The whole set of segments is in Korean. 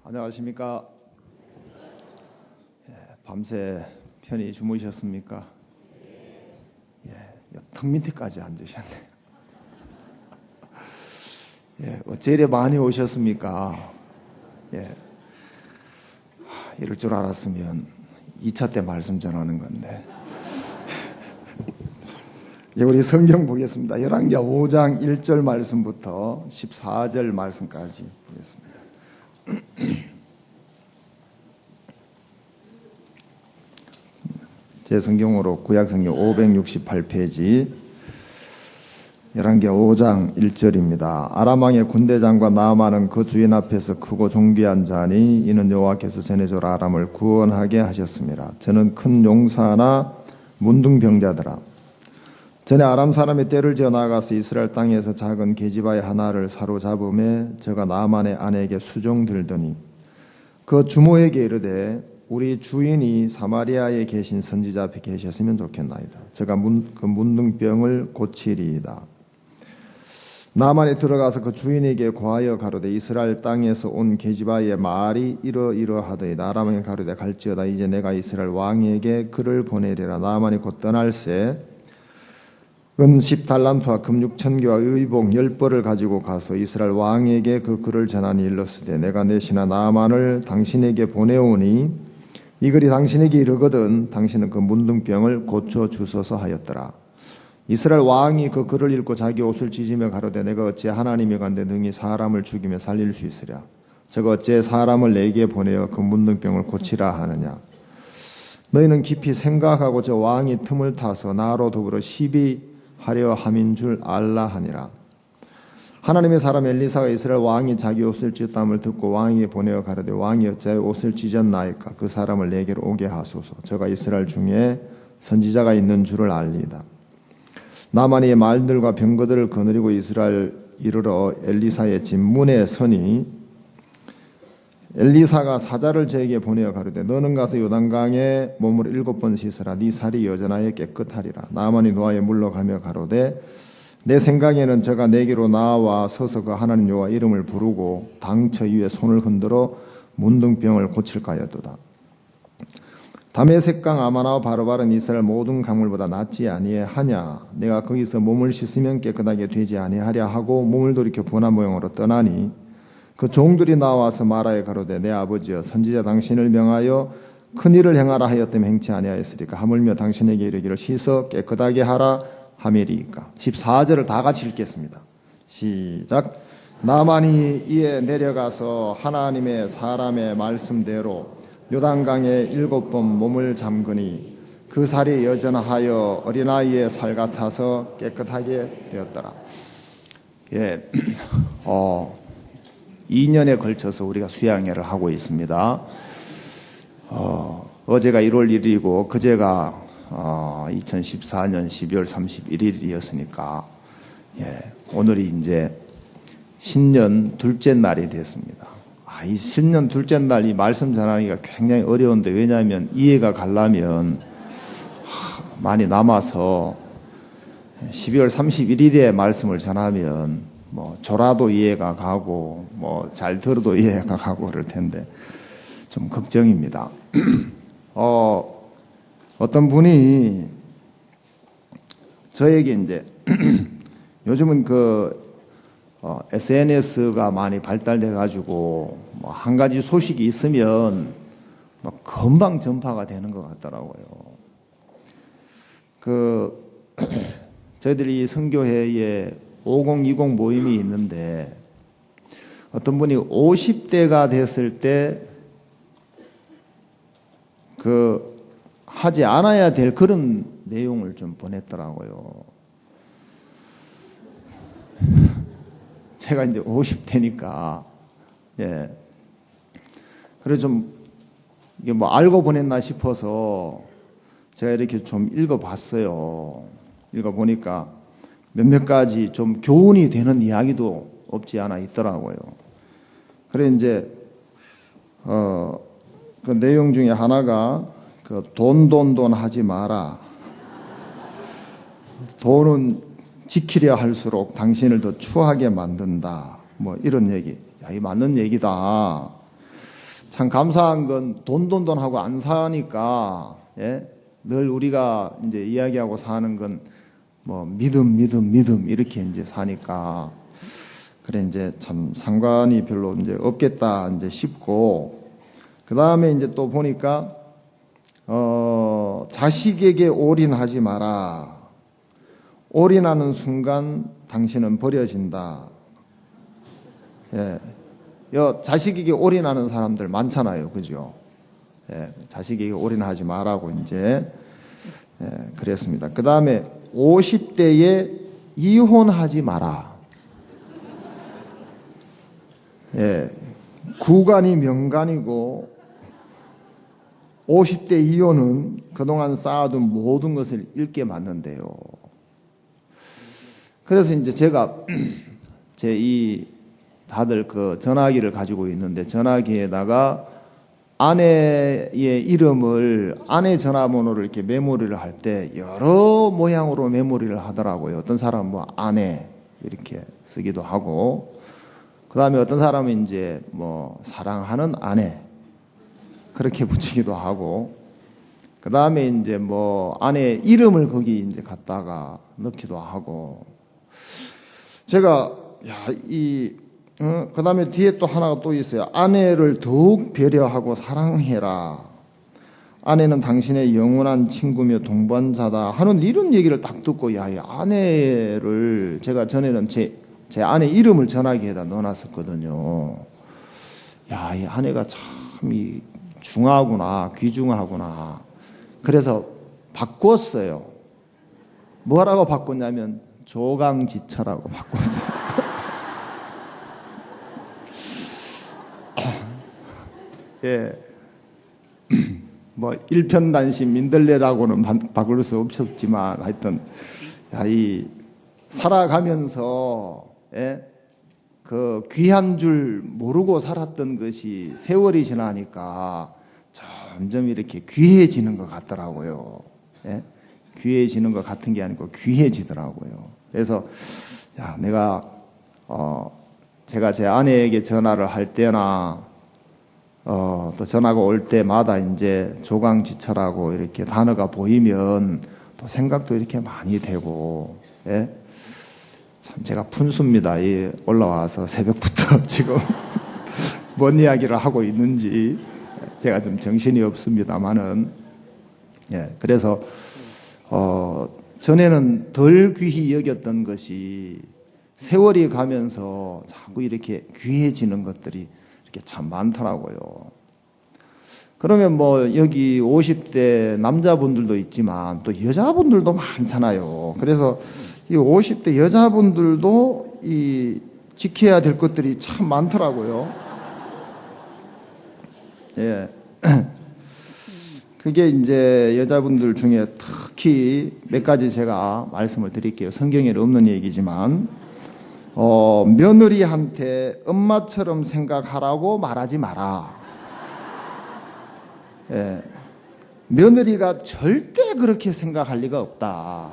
안녕하십니까. 밤새 편히 주무셨습니까? 턱 밑에까지 앉으셨네요. 어째 이래 많이 오셨습니까? 이럴 줄 알았으면 2차 때 말씀 전하는 건데. 우리 성경 보겠습니다. 열왕기하 5장 1절 말씀부터 14절 말씀까지 보겠습니다. 제 성경으로 구약성경 568페이지 열왕기하 5장 1절입니다. 아람왕의 군대장과 나아만은 그 주인 앞에서 크고 존귀한 자니 이는 여호와께서 전해줄 아람을 구원하게 하셨습니다. 저는 큰 용사나 문둥병자들아, 전에 아람 사람이 떼를 지어 나가서 이스라엘 땅에서 작은 계집아의 하나를 사로잡음에 저가 나아만의 아내에게 수종들더니 그 주모에게 이르되 우리 주인이 사마리아에 계신 선지자 앞에 계셨으면 좋겠나이다. 저가 그 문둥병을 고치리이다. 나아만이 들어가서 그 주인에게 고하여 가로되 이스라엘 땅에서 온 계집아의 말이 이러이러하더이다. 아람왕이 가로되 갈지어다. 이제 내가 이스라엘 왕에게 그를 보내리라. 나아만이 곧 떠날새 은 10달란트와 금 6,000개와 의복 10벌을 가지고 가서 이스라엘 왕에게 그 글을 전하니 일렀으되 내가 내 신하 나아만을 당신에게 보내오니 이 글이 당신에게 이르거든 당신은 그 문둥병을 고쳐주소서 하였더라. 이스라엘 왕이 그 글을 읽고 자기 옷을 찢으며 가로되 내가 어찌 하나님이 간데 능히 사람을 죽이며 살릴 수 있으랴. 저가 어찌 사람을 내게 보내어 그 문둥병을 고치라 하느냐. 너희는 깊이 생각하고 저 왕이 틈을 타서 나로 더불어 시비하려 함인 줄 알라 하니라. 하나님의 사람 엘리사가 이스라엘 왕이 자기 옷을 찢었담을 듣고 왕에게 보내어 가로되 왕이 어찌하여 옷을 찢었나이까. 그 사람을 내게로 오게 하소서. 저가 이스라엘 중에 선지자가 있는 줄을 알리이다. 나아만이 말들과 병거들을 거느리고 이스라엘 이르러 엘리사의 집 문에 서니 엘리사가 사자를 저에게 보내어 가로되 너는 가서 요단강에 몸을 7번 씻으라. 네 살이 여전하여 깨끗하리라. 나아만이 노아에 물러가며 가로되 내 생각에는 저가 내게로 나와 서서 그 하나님 여호와 이름을 부르고 당처 위에 손을 흔들어 문둥병을 고칠까 하였도다. 다메섹강 아마나와 바로바른 이스라엘 모든 강물보다 낫지 아니하냐. 내가 거기서 몸을 씻으면 깨끗하게 되지 아니하랴 하고 몸을 돌이켜 분한 모양으로 떠나니 그 종들이 나와서 말하여 가로되 내 아버지여 선지자 당신을 명하여 큰일을 행하라 하였다면 행치 아니하였으리까. 하물며 당신에게 이르기를 씻어 깨끗하게 하라 하미리이까. 14절을 다 같이 읽겠습니다. 시작. 나아만이 이에 내려가서 하나님의 사람의 말씀대로 요단강에 7번 몸을 잠그니 그 살이 여전하여 어린아이의 살 같아서 깨끗하게 되었더라. 2년에 걸쳐서 우리가 수양회를 하고 있습니다. 어제가 1월 1일이고 그제가 2014년 12월 31일이었으니까 오늘이 이제 신년 둘째 날이 됐습니다. 이 신년 둘째 날 이 말씀 전하기가 굉장히 어려운데, 왜냐하면 이해가 가려면 많이 남아서 12월 31일에 말씀을 전하면 뭐 졸아도 이해가 가고 뭐 잘 들어도 이해가 가고 그럴 텐데 좀 걱정입니다. 어떤 분이 저에게 이제 요즘은 SNS가 많이 발달돼 가지고 뭐 한 가지 소식이 있으면 막 금방 전파가 되는 것 같더라고요. 저희들이 선교회에 5020 모임이 있는데 어떤 분이 50대가 됐을 때 하지 않아야 될 그런 내용을 좀 보냈더라고요. 제가 이제 50대니까, 그래서 좀, 이게 뭐 알고 보냈나 싶어서 제가 이렇게 좀 읽어봤어요. 읽어보니까 몇몇 가지 좀 교훈이 되는 이야기도 없지 않아 있더라고요. 그래, 이제, 그 내용 중에 하나가 돈 하지 마라. 돈은 지키려 할수록 당신을 더 추하게 만든다. 뭐 이런 얘기. 이 맞는 얘기다. 참 감사한 건 돈돈돈하고 안 사니까, 예? 늘 우리가 이제 이야기하고 사는 건 뭐 믿음 이렇게 이제 사니까 그래 이제 참 상관이 별로 이제 없겠다 이제 싶고, 그 다음에 이제 또 보니까 자식에게 올인하지 마라. 올인하는 순간 당신은 버려진다. 예. 자식에게 올인하는 사람들 많잖아요. 그죠? 예. 자식에게 올인하지 마라고 이제, 예, 그랬습니다. 그 다음에 50대에 이혼하지 마라. 예. 구간이 명간이고 50대 이혼은 그동안 쌓아둔 모든 것을 잃게 맞는데요. 그래서 이제 제가 다들 그 전화기를 가지고 있는데, 전화기에다가 아내의 이름을, 아내 전화번호를 이렇게 메모리를 할 때 여러 모양으로 메모리를 하더라고요. 어떤 사람은 뭐 아내 이렇게 쓰기도 하고, 그 다음에 어떤 사람은 이제 뭐 사랑하는 아내 그렇게 붙이기도 하고, 그 다음에 이제 뭐 아내의 이름을 거기 이제 갖다가 넣기도 하고, 제가 그 다음에 뒤에 또 하나가 또 있어요. 아내를 더욱 배려하고 사랑해라. 아내는 당신의 영원한 친구며 동반자다 하는 이런 얘기를 딱 듣고, 이 아내를 제가 전에는 제 아내 이름을 전화기에다 넣어놨었거든요. 이 아내가 참 중하구나, 귀중하구나. 그래서 바꿨어요. 뭐라고 바꿨냐면 조강지처라고 바꿨어요. 예. 뭐 일편단심 민들레라고는 바꿀 수 없었지만, 하여튼 살아가면서, 예? 그 귀한 줄 모르고 살았던 것이 세월이 지나니까 점점 이렇게 귀해지는 것 같더라고요. 예? 귀해지는 것 같은 게 아니고 귀해지더라고요. 그래서 제가 제 아내에게 전화를 할 때나 또 전화가 올 때마다 이제 조강지처라고 이렇게 단어가 보이면 또 생각도 이렇게 많이 되고, 예? 참 제가 푼수입니다. 올라와서 새벽부터 지금 뭔 이야기를 하고 있는지 제가 좀 정신이 없습니다만은, 예, 그래서 전에는 덜 귀히 여겼던 것이 세월이 가면서 자꾸 이렇게 귀해지는 것들이 이렇게 참 많더라고요. 그러면 뭐 여기 50대 남자분들도 있지만 또 여자분들도 많잖아요. 그래서 이 50대 여자분들도 지켜야 될 것들이 참 많더라고요. 예. 그게 이제 여자분들 중에 특히 몇 가지 제가 말씀을 드릴게요. 성경에 없는 얘기지만, 며느리한테 엄마처럼 생각하라고 말하지 마라. 예. 며느리가 절대 그렇게 생각할 리가 없다.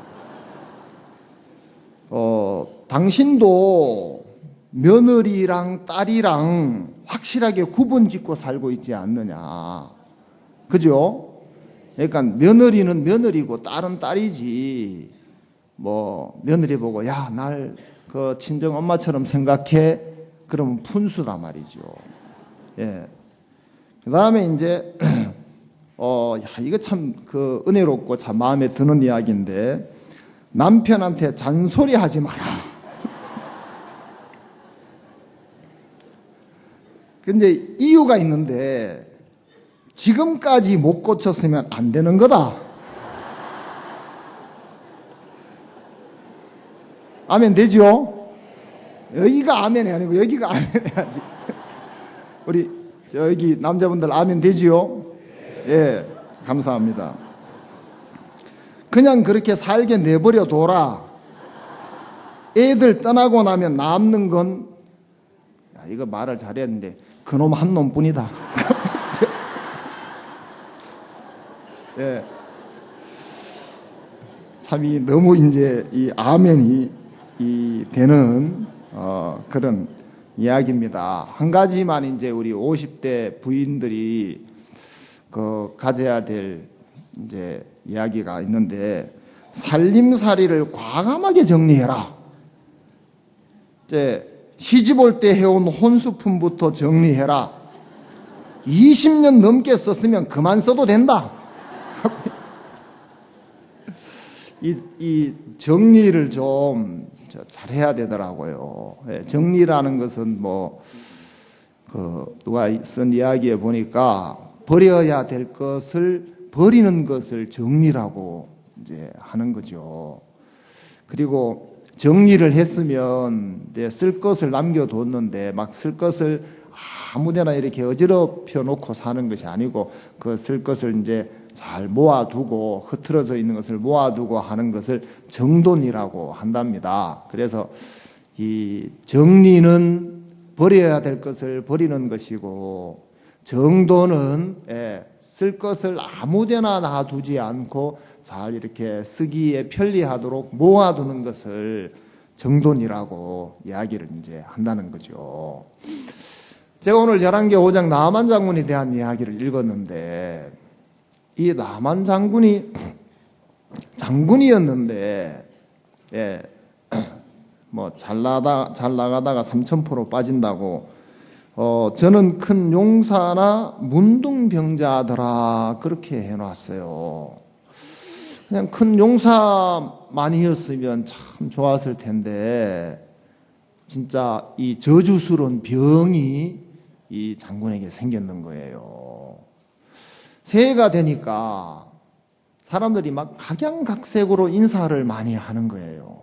당신도 며느리랑 딸이랑 확실하게 구분 짓고 살고 있지 않느냐. 그죠? 그러니까 며느리는 며느리고 딸은 딸이지. 뭐 며느리 보고 날 그 친정 엄마처럼 생각해. 그러면 푼수란 말이죠. 예. 그 다음에 이제 이거 참 그 은혜롭고 참 마음에 드는 이야기인데, 남편한테 잔소리하지 마라. 근데 이유가 있는데, 지금까지 못 고쳤으면 안 되는 거다. 아멘 되죠? 여기가 아멘이 아니고 여기가 아멘 해야지. 우리 여기 남자분들 아멘 되지요? 예, 감사합니다. 그냥 그렇게 살게 내버려 둬라. 애들 떠나고 나면 남는 건, 이거 말을 잘했는데 그놈 한 놈뿐이다. 예. 참 너무 이제 이 아멘이 되는 그런 이야기입니다. 한 가지만 이제 우리 50대 부인들이 가져야 될 이제 이야기가 있는데, 살림살이를 과감하게 정리해라. 이제 시집 올 때 해온 혼수품부터 정리해라. 20년 넘게 썼으면 그만 써도 된다. 이 정리를 좀 잘해야 되더라고요. 정리라는 것은 누가 쓴 이야기에 보니까 버려야 될 것을 버리는 것을 정리라고 이제 하는 거죠. 그리고 정리를 했으면 이제 쓸 것을 남겨뒀는데 막 쓸 것을 아무데나 이렇게 어지럽혀 놓고 사는 것이 아니고, 그 쓸 것을 이제 잘 모아두고, 흐트러져 있는 것을 모아두고 하는 것을 정돈이라고 한답니다. 그래서 이 정리는 버려야 될 것을 버리는 것이고, 정돈은 쓸 것을 아무데나 놔두지 않고 잘 이렇게 쓰기에 편리하도록 모아두는 것을 정돈이라고 이야기를 이제 한다는 거죠. 제가 오늘 열왕기 5장 나만 장군에 대한 이야기를 읽었는데, 이 나만 장군이 장군이었는데, 잘 나가다가 삼천포로 빠진다고, 저는 큰 용사나 문둥병자더라, 그렇게 해놨어요. 그냥 큰 용사만이었으면 참 좋았을 텐데, 진짜 이 저주스러운 병이 이 장군에게 생겼는 거예요. 새해가 되니까 사람들이 막 각양각색으로 인사를 많이 하는 거예요.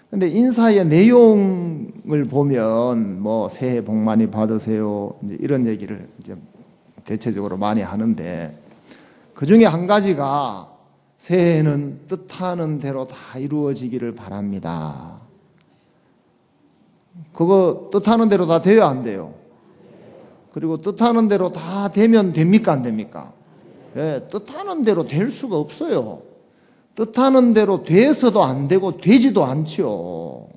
근데 인사의 내용을 보면 새해 복 많이 받으세요, 이제 이런 얘기를 이제 대체적으로 많이 하는데, 그 중에 한 가지가 새해에는 뜻하는 대로 다 이루어지기를 바랍니다. 그거 뜻하는 대로 다 돼요, 안 돼요? 그리고 뜻하는 대로 다 되면 됩니까, 안 됩니까? 뜻하는 대로 될 수가 없어요. 뜻하는 대로 돼서도 안 되고 되지도 않죠.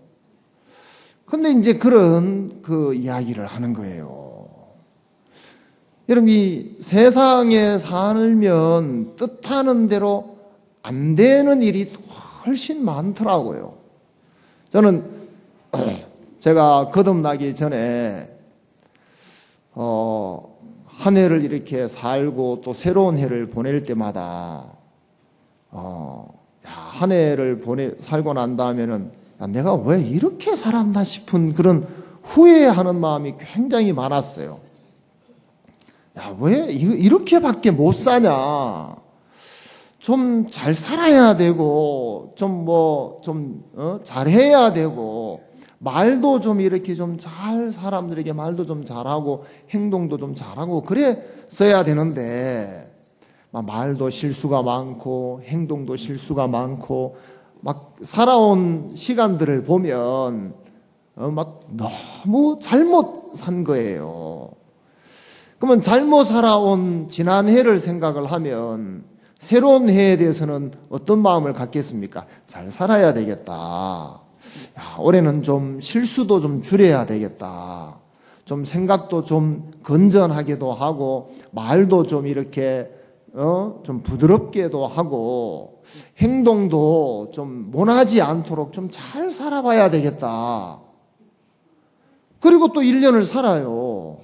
근데 이제 그런 이야기를 하는 거예요. 여러분, 이 세상에 살면 뜻하는 대로 안 되는 일이 훨씬 많더라고요. 저는 제가 거듭나기 전에 한 해를 이렇게 살고 또 새로운 해를 보낼 때마다 한 해를 살고 난 다음에는 내가 왜 이렇게 살았나 싶은 그런 후회하는 마음이 굉장히 많았어요. 왜 이렇게밖에 못 사냐? 좀 잘 살아야 되고, 잘해야 되고, 말도 좀 이렇게 좀 사람들에게 말도 좀 잘하고, 행동도 좀 잘하고, 그랬어야 되는데, 말도 실수가 많고, 행동도 실수가 많고, 막 살아온 시간들을 보면, 너무 잘못 산 거예요. 그러면 잘못 살아온 지난 해를 생각을 하면, 새로운 해에 대해서는 어떤 마음을 갖겠습니까? 잘 살아야 되겠다. 올해는 좀 실수도 좀 줄여야 되겠다. 좀 생각도 좀 건전하게도 하고, 말도 좀 이렇게 좀 부드럽게도 하고, 행동도 좀 모나지 않도록 좀 잘 살아봐야 되겠다. 그리고 또 1년을 살아요.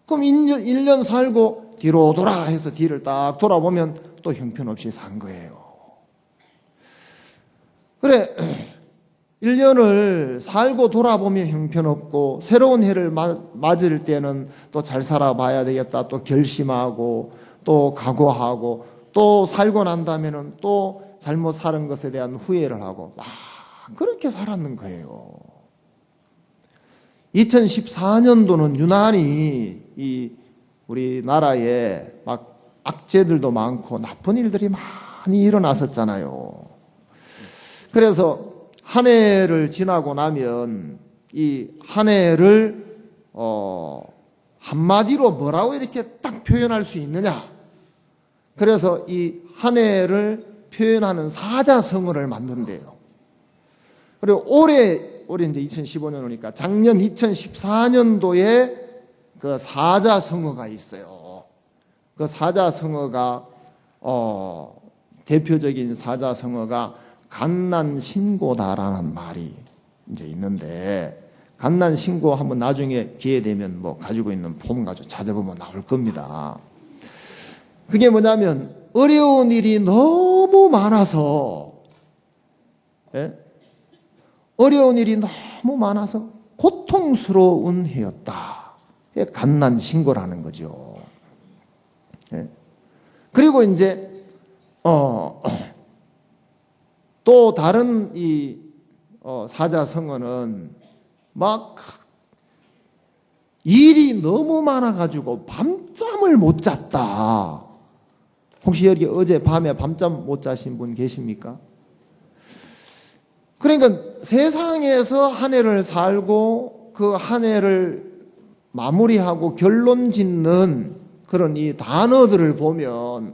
그럼 1년 살고 뒤로 돌아 해서 뒤를 딱 돌아보면 또 형편없이 산 거예요. 그래, 1년을 살고 돌아보면 형편없고, 새로운 해를 맞을 때는 또 잘 살아봐야 되겠다, 또 결심하고, 또 각오하고, 또 살고 난 다음에는 또 잘못 살은 것에 대한 후회를 하고, 그렇게 살았는 거예요. 2014년도는 유난히 우리나라에 악재들도 많고 나쁜 일들이 많이 일어났었잖아요. 그래서 한 해를 지나고 나면 이 한 해를 한마디로 뭐라고 이렇게 딱 표현할 수 있느냐. 그래서 이 한 해를 표현하는 사자성어를 만든대요. 그리고 올해 올해 이제 2015년 오니까 작년 2014년도에 그 사자성어가 있어요. 그 사자성어가 대표적인 사자성어가 갓난신고다라는 말이 이제 있는데, 갓난신고 한번 나중에 기회 되면 뭐 가지고 있는 폼 가지고 찾아보면 나올 겁니다. 그게 뭐냐면 어려운 일이 너무 많아서, 예? 어려운 일이 너무 많아서 고통스러운 해였다. 갓난신고라는 거죠. 예? 그리고 이제 또 다른 이 사자성어는 막 일이 너무 많아가지고 밤잠을 못 잤다. 혹시 여기 어제 밤에 밤잠 못 자신 분 계십니까? 그러니까 세상에서 한 해를 살고 그 한 해를 마무리하고 결론 짓는 그런 이 단어들을 보면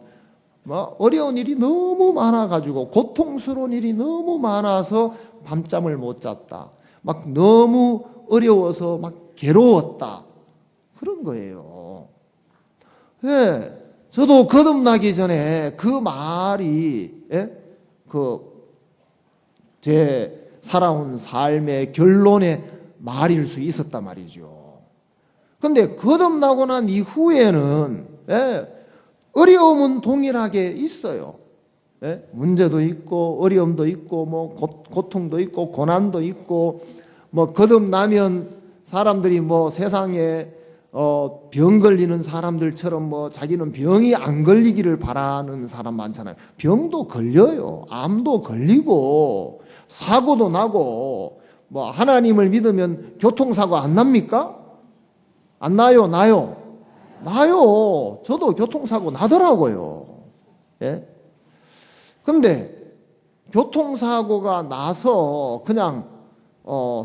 뭐 어려운 일이 너무 많아가지고 고통스러운 일이 너무 많아서 밤잠을 못 잤다. 막 너무 어려워서 막 괴로웠다. 그런 거예요. 예. 저도 거듭나기 전에 그 말이, 예? 제 살아온 삶의 결론의 말일 수 있었단 말이죠. 근데 거듭나고 난 이후에는, 예? 어려움은 동일하게 있어요. 예? 문제도 있고 어려움도 있고 뭐 고통도 있고 고난도 있고, 뭐 거듭나면 사람들이 뭐 세상에 병 걸리는 사람들처럼 뭐 자기는 병이 안 걸리기를 바라는 사람 많잖아요. 병도 걸려요. 암도 걸리고 사고도 나고. 뭐 하나님을 믿으면 교통사고 안 납니까? 안 나요? 나요? 나요. 저도 교통사고 나더라고요. 예? 근데 교통사고가 나서 그냥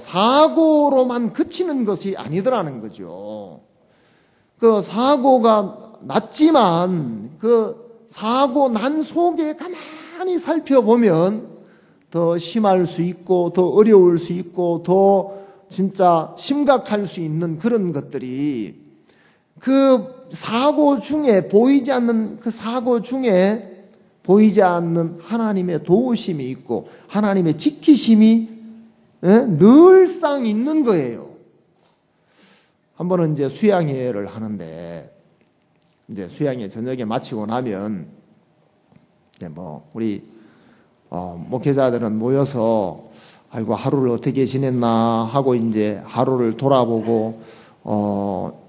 사고로만 그치는 것이 아니더라는 거죠. 그 사고가 났지만 그 사고 난 속에 가만히 살펴보면 더 심할 수 있고 더 어려울 수 있고 더 진짜 심각할 수 있는 그런 것들이 그 사고 중에 보이지 않는 그 사고 중에 보이지 않는 하나님의 도우심이 있고 하나님의 지키심이 늘상 있는 거예요. 한 번은 이제 수양회를 하는데 이제 수양회 저녁에 마치고 나면 이제 뭐 우리 목회자들은 모여서 아이고 하루를 어떻게 지냈나 하고 이제 하루를 돌아보고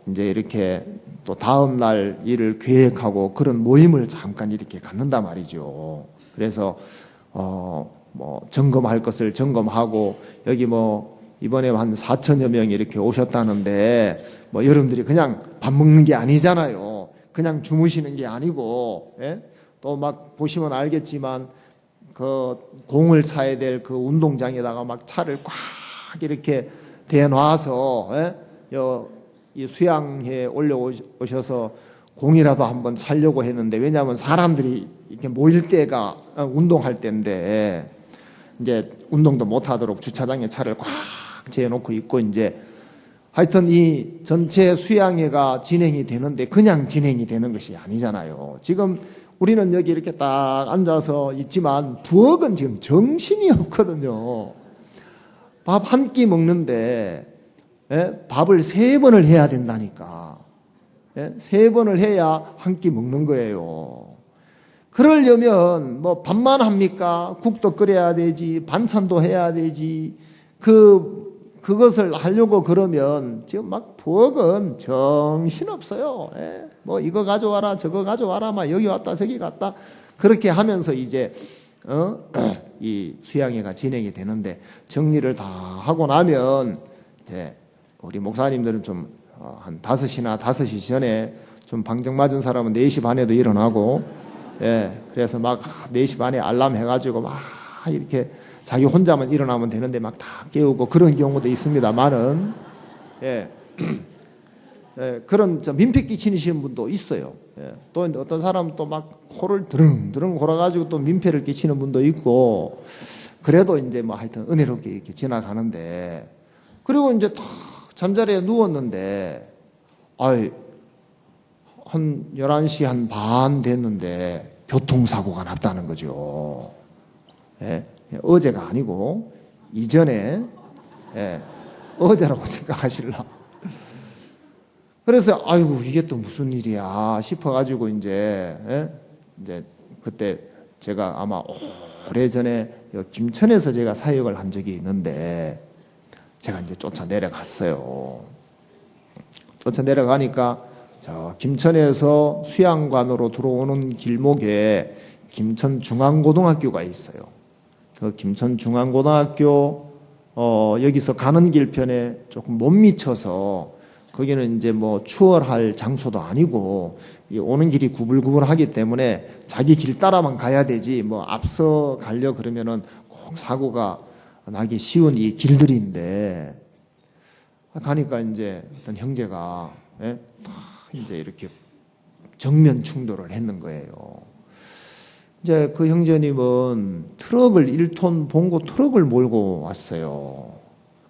이제 이렇게 또 다음 날 일을 계획하고 그런 모임을 잠깐 이렇게 갖는단 말이죠. 그래서 뭐 점검할 것을 점검하고 여기 뭐 이번에 한 4천여 명이 이렇게 오셨다는데 뭐 여러분들이 그냥 밥 먹는 게 아니잖아요. 그냥 주무시는 게 아니고, 예? 또 막 보시면 알겠지만 그 공을 차야 될 그 운동장에다가 막 차를 꽉 이렇게 대놔서, 예? 이 수양회에 올려오셔서 공이라도 한번 차려고 했는데, 왜냐하면 사람들이 이렇게 모일 때가 운동할 때인데 이제 운동도 못하도록 주차장에 차를 꽉 재놓고 있고, 이제 하여튼 이 전체 수양회가 진행이 되는데 그냥 진행이 되는 것이 아니잖아요. 지금 우리는 여기 이렇게 딱 앉아서 있지만 부엌은 지금 정신이 없거든요. 밥 한 끼 먹는데, 예? 밥을 3번을 해야 된다니까. 예? 3번을 해야 한 끼 먹는 거예요. 그러려면 뭐 밥만 합니까? 국도 끓여야 되지, 반찬도 해야 되지. 그것을 하려고 그러면 지금 막 부엌은 정신없어요. 예? 뭐 이거 가져와라 저거 가져와라 막 여기 왔다 저기 갔다 그렇게 하면서 이제 이 수양회가 진행이 되는데, 정리를 다 하고 나면 이제 우리 목사님들은 좀 한 5시나 5시 전에 좀 방정 맞은 사람은 4시 반에도 일어나고, 예, 그래서 막 4시 반에 알람 해가지고 막 이렇게 자기 혼자만 일어나면 되는데 막 다 깨우고 그런 경우도 있습니다만은, 예, 예, 그런 민폐 끼치시는 분도 있어요. 예, 또 어떤 사람은 또 막 코를 드릉드릉 골아가지고 또 민폐를 끼치는 분도 있고, 그래도 이제 뭐 하여튼 은혜롭게 이렇게 지나가는데, 그리고 이제 탁 잠자리에 누웠는데, 아이, 한 11시 한 반 됐는데 교통사고가 났다는 거죠. 예, 어제가 아니고 이전에, 예, 어제라고 생각하실라. 그래서 아이고 이게 또 무슨 일이야 싶어가지고 이제 그때 제가 아마 오래전에 김천에서 제가 사역을 한 적이 있는데, 제가 이제 쫓아 내려갔어요. 쫓아 내려가니까 저 김천에서 수양관으로 들어오는 길목에 김천중앙고등학교가 있어요. 그 김천중앙고등학교 여기서 가는 길편에 조금 못 미쳐서, 거기는 이제 뭐 추월할 장소도 아니고 오는 길이 구불구불하기 때문에 자기 길 따라만 가야 되지 뭐 앞서 가려 그러면은 꼭 사고가 나기 쉬운 이 길들인데, 가니까 이제 어떤 형제가 이제 이렇게 정면 충돌을 했는 거예요. 이제 그 형제님은 트럭을 1톤 봉고 트럭을 몰고 왔어요.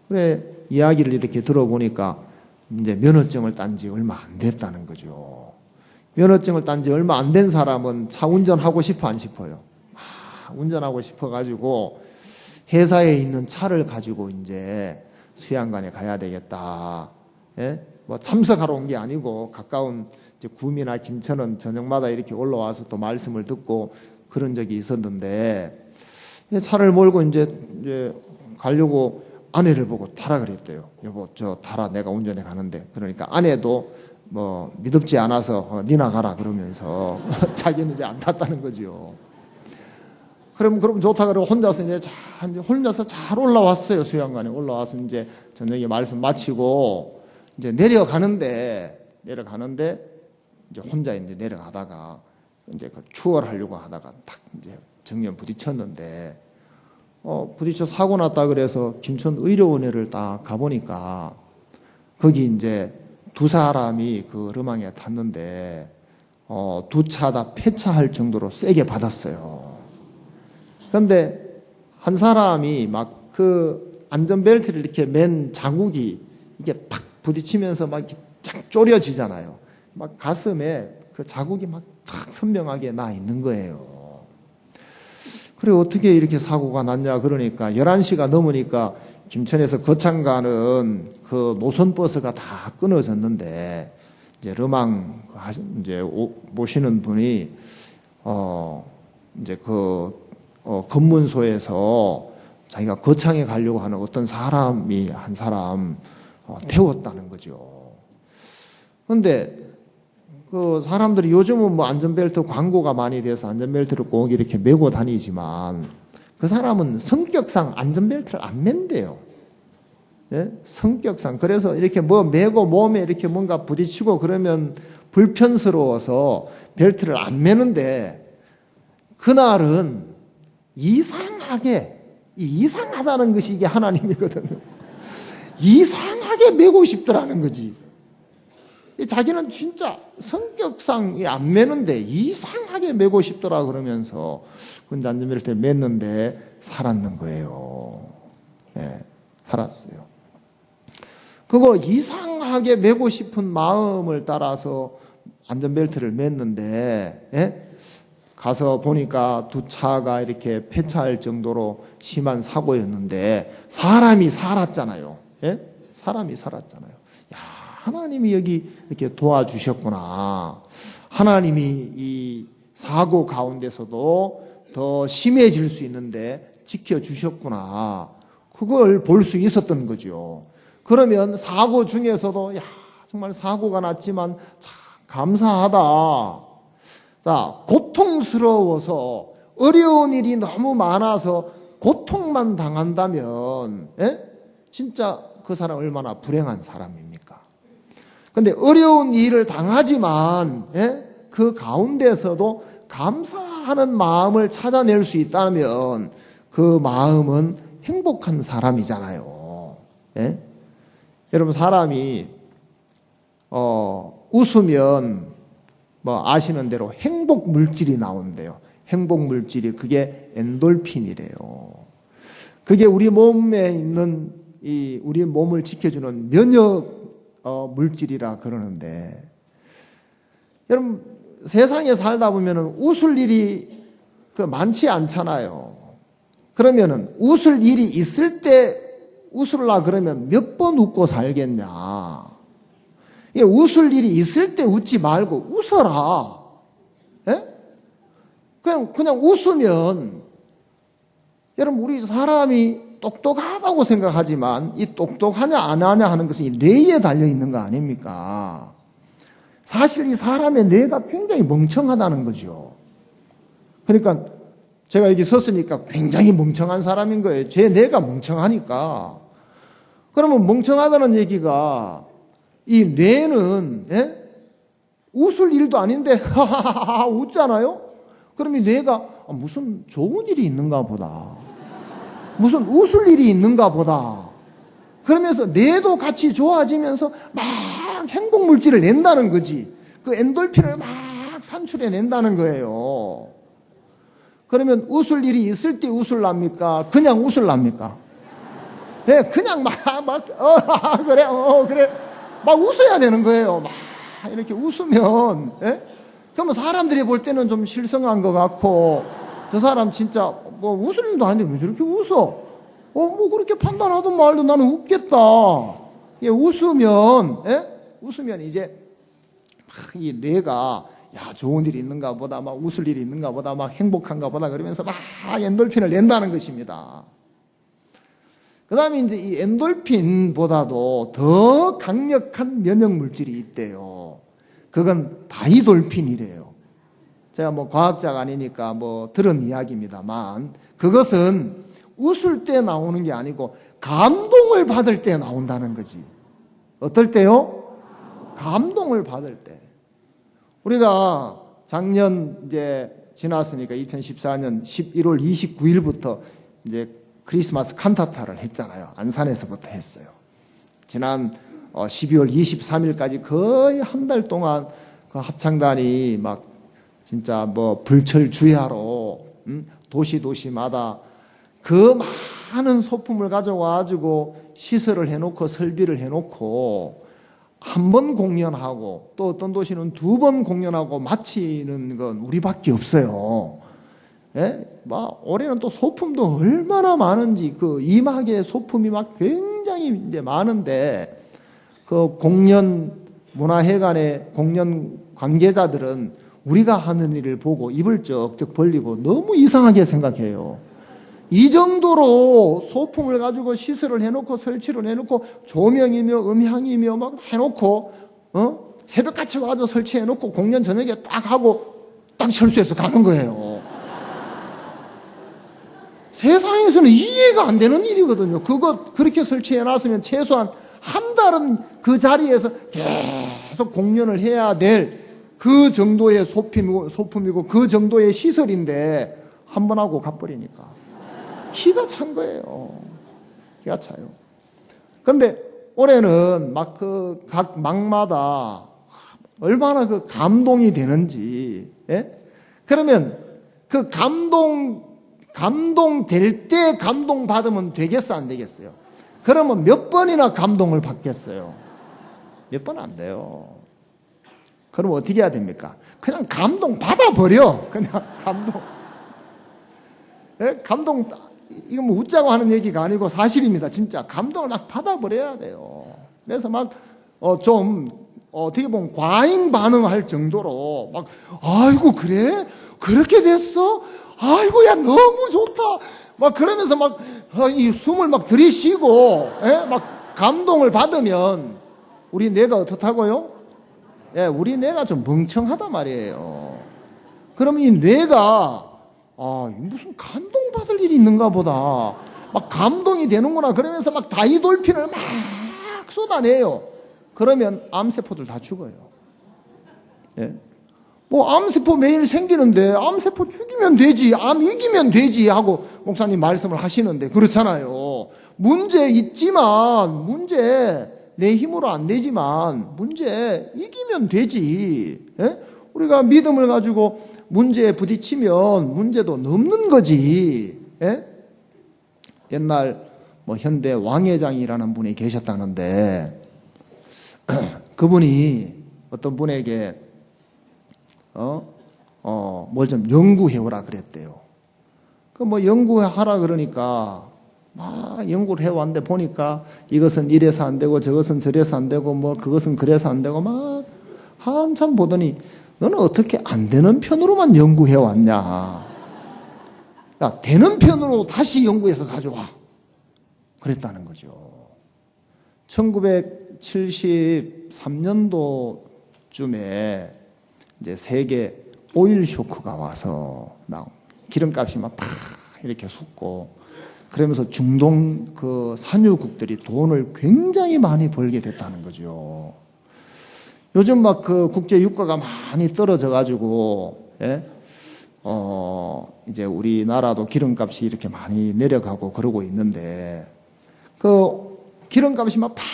그래 이야기를 이렇게 들어보니까 이제 면허증을 딴 지 얼마 안 됐다는 거죠. 면허증을 딴 지 얼마 안 된 사람은 차 운전하고 싶어 안 싶어요? 운전하고 싶어가지고 회사에 있는 차를 가지고 이제 수양관에 가야 되겠다. 예? 뭐 참석하러 온 게 아니고 가까운 이제 구미나 김천은 저녁마다 이렇게 올라와서 또 말씀을 듣고 그런 적이 있었는데, 차를 몰고 이제 가려고 아내를 보고 타라 그랬대요. 여보 저 타라, 내가 운전해 가는데. 그러니까 아내도 뭐 믿음지 않아서 니나 가라 그러면서 자기는 이제 안 탔다는 거죠. 그럼 좋다 그러고 혼자서 이제 혼자서 잘 올라왔어요. 수양관에 올라와서 이제 저녁에 말씀 마치고 이제 내려가는데 이제 혼자 이제 내려가다가 이제 그 추월하려고 하다가 딱 이제 정면 부딪혔는데, 부딪혀 사고 났다 그래서 김천 의료원회를 딱 가보니까 거기 이제 두 사람이 그 르망에 탔는데 두 차 다 폐차할 정도로 세게 받았어요. 그런데 한 사람이 막 그 안전벨트를 이렇게 맨 자국이 이게 팍 부딪히면서 막 이렇게 쫙 쪼려지잖아요. 막 가슴에 그 자국이 막 탁 선명하게 나 있는 거예요. 그래 어떻게 이렇게 사고가 났냐 그러니까 11시가 넘으니까 김천에서 거창 가는 그 노선버스가 다 끊어졌는데, 이제 르망 이제 모시는 분이 이제 그 검문소에서 자기가 거창에 가려고 하는 어떤 사람이 한 사람 태웠다는 거죠. 그런데 그 사람들이 요즘은 뭐 안전벨트 광고가 많이 돼서 안전벨트를 꼭 이렇게 메고 다니지만, 그 사람은 성격상 안전벨트를 안 맨대요. 예? 성격상. 그래서 이렇게 뭐 메고 몸에 이렇게 뭔가 부딪히고 그러면 불편스러워서 벨트를 안 매는데, 그날은 이상하다는 것이 이게 하나님이거든요. 이상하게 메고 싶더라는 거지. 자기는 진짜 성격상 안 매는데 이상하게 메고 싶더라 그러면서 근데 안전벨트를 맸는데 살았는 거예요. 예, 살았어요. 그거 이상하게 메고 싶은 마음을 따라서 안전벨트를 맸는데, 예? 가서 보니까 두 차가 이렇게 폐차할 정도로 심한 사고였는데 사람이 살았잖아요. 예? 사람이 살았잖아요. 야, 하나님이 여기 이렇게 도와주셨구나. 하나님이 이 사고 가운데서도 더 심해질 수 있는데 지켜주셨구나. 그걸 볼 수 있었던 거죠. 그러면 사고 중에서도 야, 정말 사고가 났지만 참 감사하다. 자, 고통스러워서 어려운 일이 너무 많아서 고통만 당한다면, 예? 진짜 그 사람 얼마나 불행한 사람입니까? 근데 어려운 일을 당하지만, 예? 그 가운데서도 감사하는 마음을 찾아낼 수 있다면 그 마음은 행복한 사람이잖아요. 예? 여러분, 사람이 웃으면 뭐 아시는 대로 행복 물질이 나온대요. 행복 물질이 그게 엔돌핀이래요. 그게 우리 몸에 있는 우리 몸을 지켜주는 면역 물질이라 그러는데, 여러분 세상에 살다 보면은 웃을 일이 많지 않잖아요. 그러면은 웃을 일이 있을 때 웃으려 그러면 몇 번 웃고 살겠냐? 웃을 일이 있을 때 웃지 말고 웃어라. 예? 그냥 웃으면, 여러분 우리 사람이 똑똑하다고 생각하지만 이 똑똑하냐 안 하냐 하는 것은 이 뇌에 달려 있는 거 아닙니까? 사실 이 사람의 뇌가 굉장히 멍청하다는 거죠. 그러니까 제가 여기 섰으니까 굉장히 멍청한 사람인 거예요. 제 뇌가 멍청하니까. 그러면 멍청하다는 얘기가, 이 뇌는 웃을 일도 아닌데 하하하하 웃잖아요. 그럼 이 뇌가 무슨 좋은 일이 있는가 보다, 무슨 웃을 일이 있는가 보다, 그러면서 뇌도 같이 좋아지면서 막 행복 물질을 낸다는 거지. 그 엔돌핀을 막 산출해 nen다는 거예요. 그러면 웃을 일이 있을 때 웃을랍니까? 그냥 웃을랍니까? 예, 그냥 그래, 그래. 막 웃어야 되는 거예요. 막 이렇게 웃으면, 그러면 사람들이 볼 때는 좀 실성한 것 같고, 저 사람 진짜 뭐 웃을 일도 아닌데 왜 저렇게 웃어? 뭐 그렇게 판단하든 말든 나는 웃겠다. 예, 웃으면 이제 이 뇌가 좋은 일이 있는가 보다, 막 웃을 일이 있는가 보다, 막 행복한가 보다 그러면서 막 엔돌핀을 낸다는 것입니다. 그 다음에 이제 이 엔돌핀보다도 더 강력한 면역 물질이 있대요. 그건 다이돌핀이래요. 제가 뭐 과학자가 아니니까 뭐 들은 이야기입니다만, 그것은 웃을 때 나오는 게 아니고 감동을 받을 때 나온다는 거지. 어떨 때요? 감동을 받을 때. 우리가 작년 이제 지났으니까 2014년 11월 29일부터 이제 크리스마스 칸타타를 했잖아요. 안산에서부터 했어요. 지난 12월 23일까지 거의 한 달 동안 그 합창단이 막 진짜 뭐 불철주야로 도시마다 그 많은 소품을 가져와가지고 시설을 해놓고 설비를 해놓고 한 번 공연하고, 또 어떤 도시는 2번 공연하고 마치는 건 우리밖에 없어요. 예? 막 올해는 또 소품도 얼마나 많은지, 그 이막의 소품이 막 굉장히 이제 많은데, 그 공연 문화회관의 공연 관계자들은 우리가 하는 일을 보고 입을 쩍쩍 벌리고 너무 이상하게 생각해요. 이 정도로 소품을 가지고 시설을 해놓고 설치를 해놓고 조명이며 음향이며 막 해놓고 새벽같이 와서 설치해놓고 공연 저녁에 딱 하고 딱 철수해서 가는 거예요. 세상에서는 이해가 안 되는 일이거든요. 그거 그렇게 설치해놨으면 최소한 한 달은 그 자리에서 계속 공연을 해야 될 그 정도의 소품이고 그 정도의 시설인데 한 번 하고 가버리니까 기가 찬 거예요. 기가 차요. 근데 올해는 막 그 각 막마다 얼마나 그 감동이 되는지, 그러면 그 감동될 때 감동받으면 되겠어, 안 되겠어요? 그러면 몇 번이나 감동을 받겠어요? 몇 번 안 돼요. 그럼 어떻게 해야 됩니까? 그냥 감동 받아버려. 그냥 감동. 이건 뭐 웃자고 하는 얘기가 아니고 사실입니다. 진짜 감동을 막 받아버려야 돼요. 그래서 막 어떻게 보면 과잉 반응할 정도로 막 아이고 그래? 그렇게 됐어? 아이고 야 너무 좋다. 막 그러면서 막 이 숨을 막 들이쉬고 막 감동을 받으면 우리 뇌가 어떻다고요? 우리 뇌가 좀 멍청하단 말이에요. 그러면 이 뇌가 무슨 감동받을 일이 있는가 보다, 막 감동이 되는구나 그러면서 막 다이돌핀을 막 쏟아내요. 그러면 암세포들 다 죽어요. 뭐 암세포 매일 생기는데 암세포 죽이면 되지, 암 이기면 되지 하고 목사님 말씀을 하시는데 그렇잖아요. 문제 있지만, 내 힘으로 안 되지만 문제 이기면 되지. 우리가 믿음을 가지고 문제에 부딪히면 문제도 넘는 거지. 옛날 뭐 현대 왕회장이라는 분이 계셨다는데 그분이 어떤 분에게 뭘 좀 연구해오라 그랬대요. 그 뭐 연구하라 그러니까 막 연구를 해왔는데 보니까 이것은 이래서 안 되고 저것은 저래서 안 되고 뭐 그것은 그래서 안 되고 막 한참 보더니 너는 어떻게 안 되는 편으로만 연구해왔냐. 야, 되는 편으로 다시 연구해서 가져와. 그랬다는 거죠. 1973년도쯤에 이제 세계 오일 쇼크가 와서 막 기름값이 막 팍 이렇게 솟고 그러면서 중동 그 산유국들이 돈을 굉장히 많이 벌게 됐다는 거죠. 요즘 막 그 국제 유가가 많이 떨어져 가지고 이제 우리나라도 기름값이 이렇게 많이 내려가고 그러고 있는데 그 기름값이 막 팍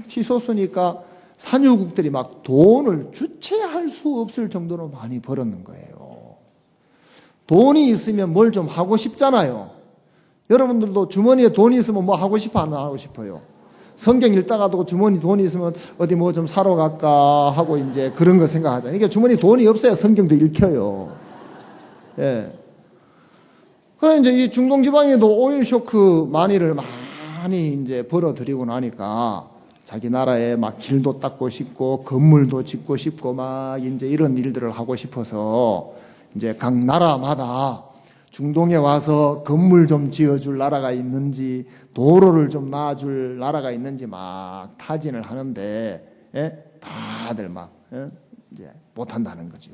치솟으니까 산유국들이 막 돈을 주체할 수 없을 정도로 많이 벌었는 거예요. 돈이 있으면 뭘 좀 하고 싶잖아요. 여러분들도 주머니에 돈이 있으면 뭐 하고 싶어 안 하고 싶어요? 성경 읽다가도 주머니 돈이 있으면 어디 뭐 좀 사러 갈까 하고 이제 그런 거 생각하잖아요. 그러니까 주머니 돈이 없어야 성경도 읽혀요. 예. 그래 이제 이 중동 지방에도 오일 쇼크 많이를 많이 이제 벌어들이고 나니까 자기 나라에 막 길도 닦고 싶고 건물도 짓고 싶고 막 이제 이런 일들을 하고 싶어서 이제 각 나라마다 중동에 와서 건물 좀 지어줄 나라가 있는지 도로를 좀 놔줄 나라가 있는지 막 타진을 하는데 다들 막 이제 못한다는 거죠.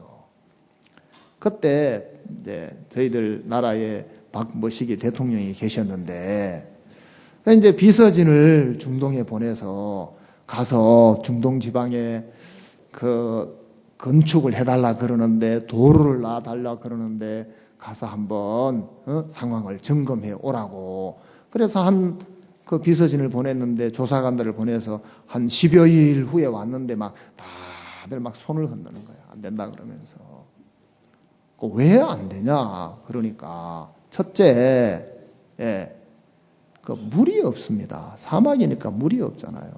그때 이제 저희들 나라에 박머시기 대통령이 계셨는데 이제 비서진을 중동에 보내서 가서 중동 지방에 그 건축을 해달라 그러는데 도로를 놔달라 그러는데 가서 한번 상황을 점검해 오라고. 그래서 한 그 비서진을 보냈는데 조사관들을 보내서 한 10여일 후에 왔는데 막 다들 막 손을 흔드는 거야. 안 된다 그러면서. 왜 안 되냐? 그러니까 첫째, 그 물이 없습니다. 사막이니까 물이 없잖아요.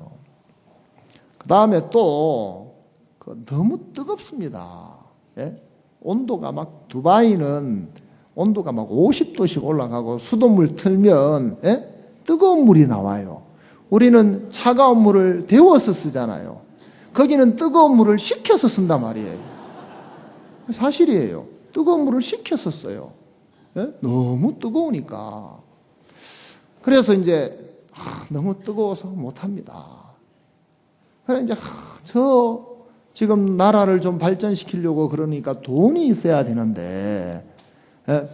그 다음에 또 너무 뜨겁습니다. 온도가 막 두바이는 온도가 막 50도씩 올라가고 수돗물 틀면 뜨거운 물이 나와요. 우리는 차가운 물을 데워서 쓰잖아요. 거기는 뜨거운 물을 식혀서 쓴단 말이에요. 사실이에요. 뜨거운 물을 식혀서 써요. 너무 뜨거우니까. 그래서 이제 너무 뜨거워서 못합니다. 그래 이제 저 지금 나라를 좀 발전시키려고 그러니까 돈이 있어야 되는데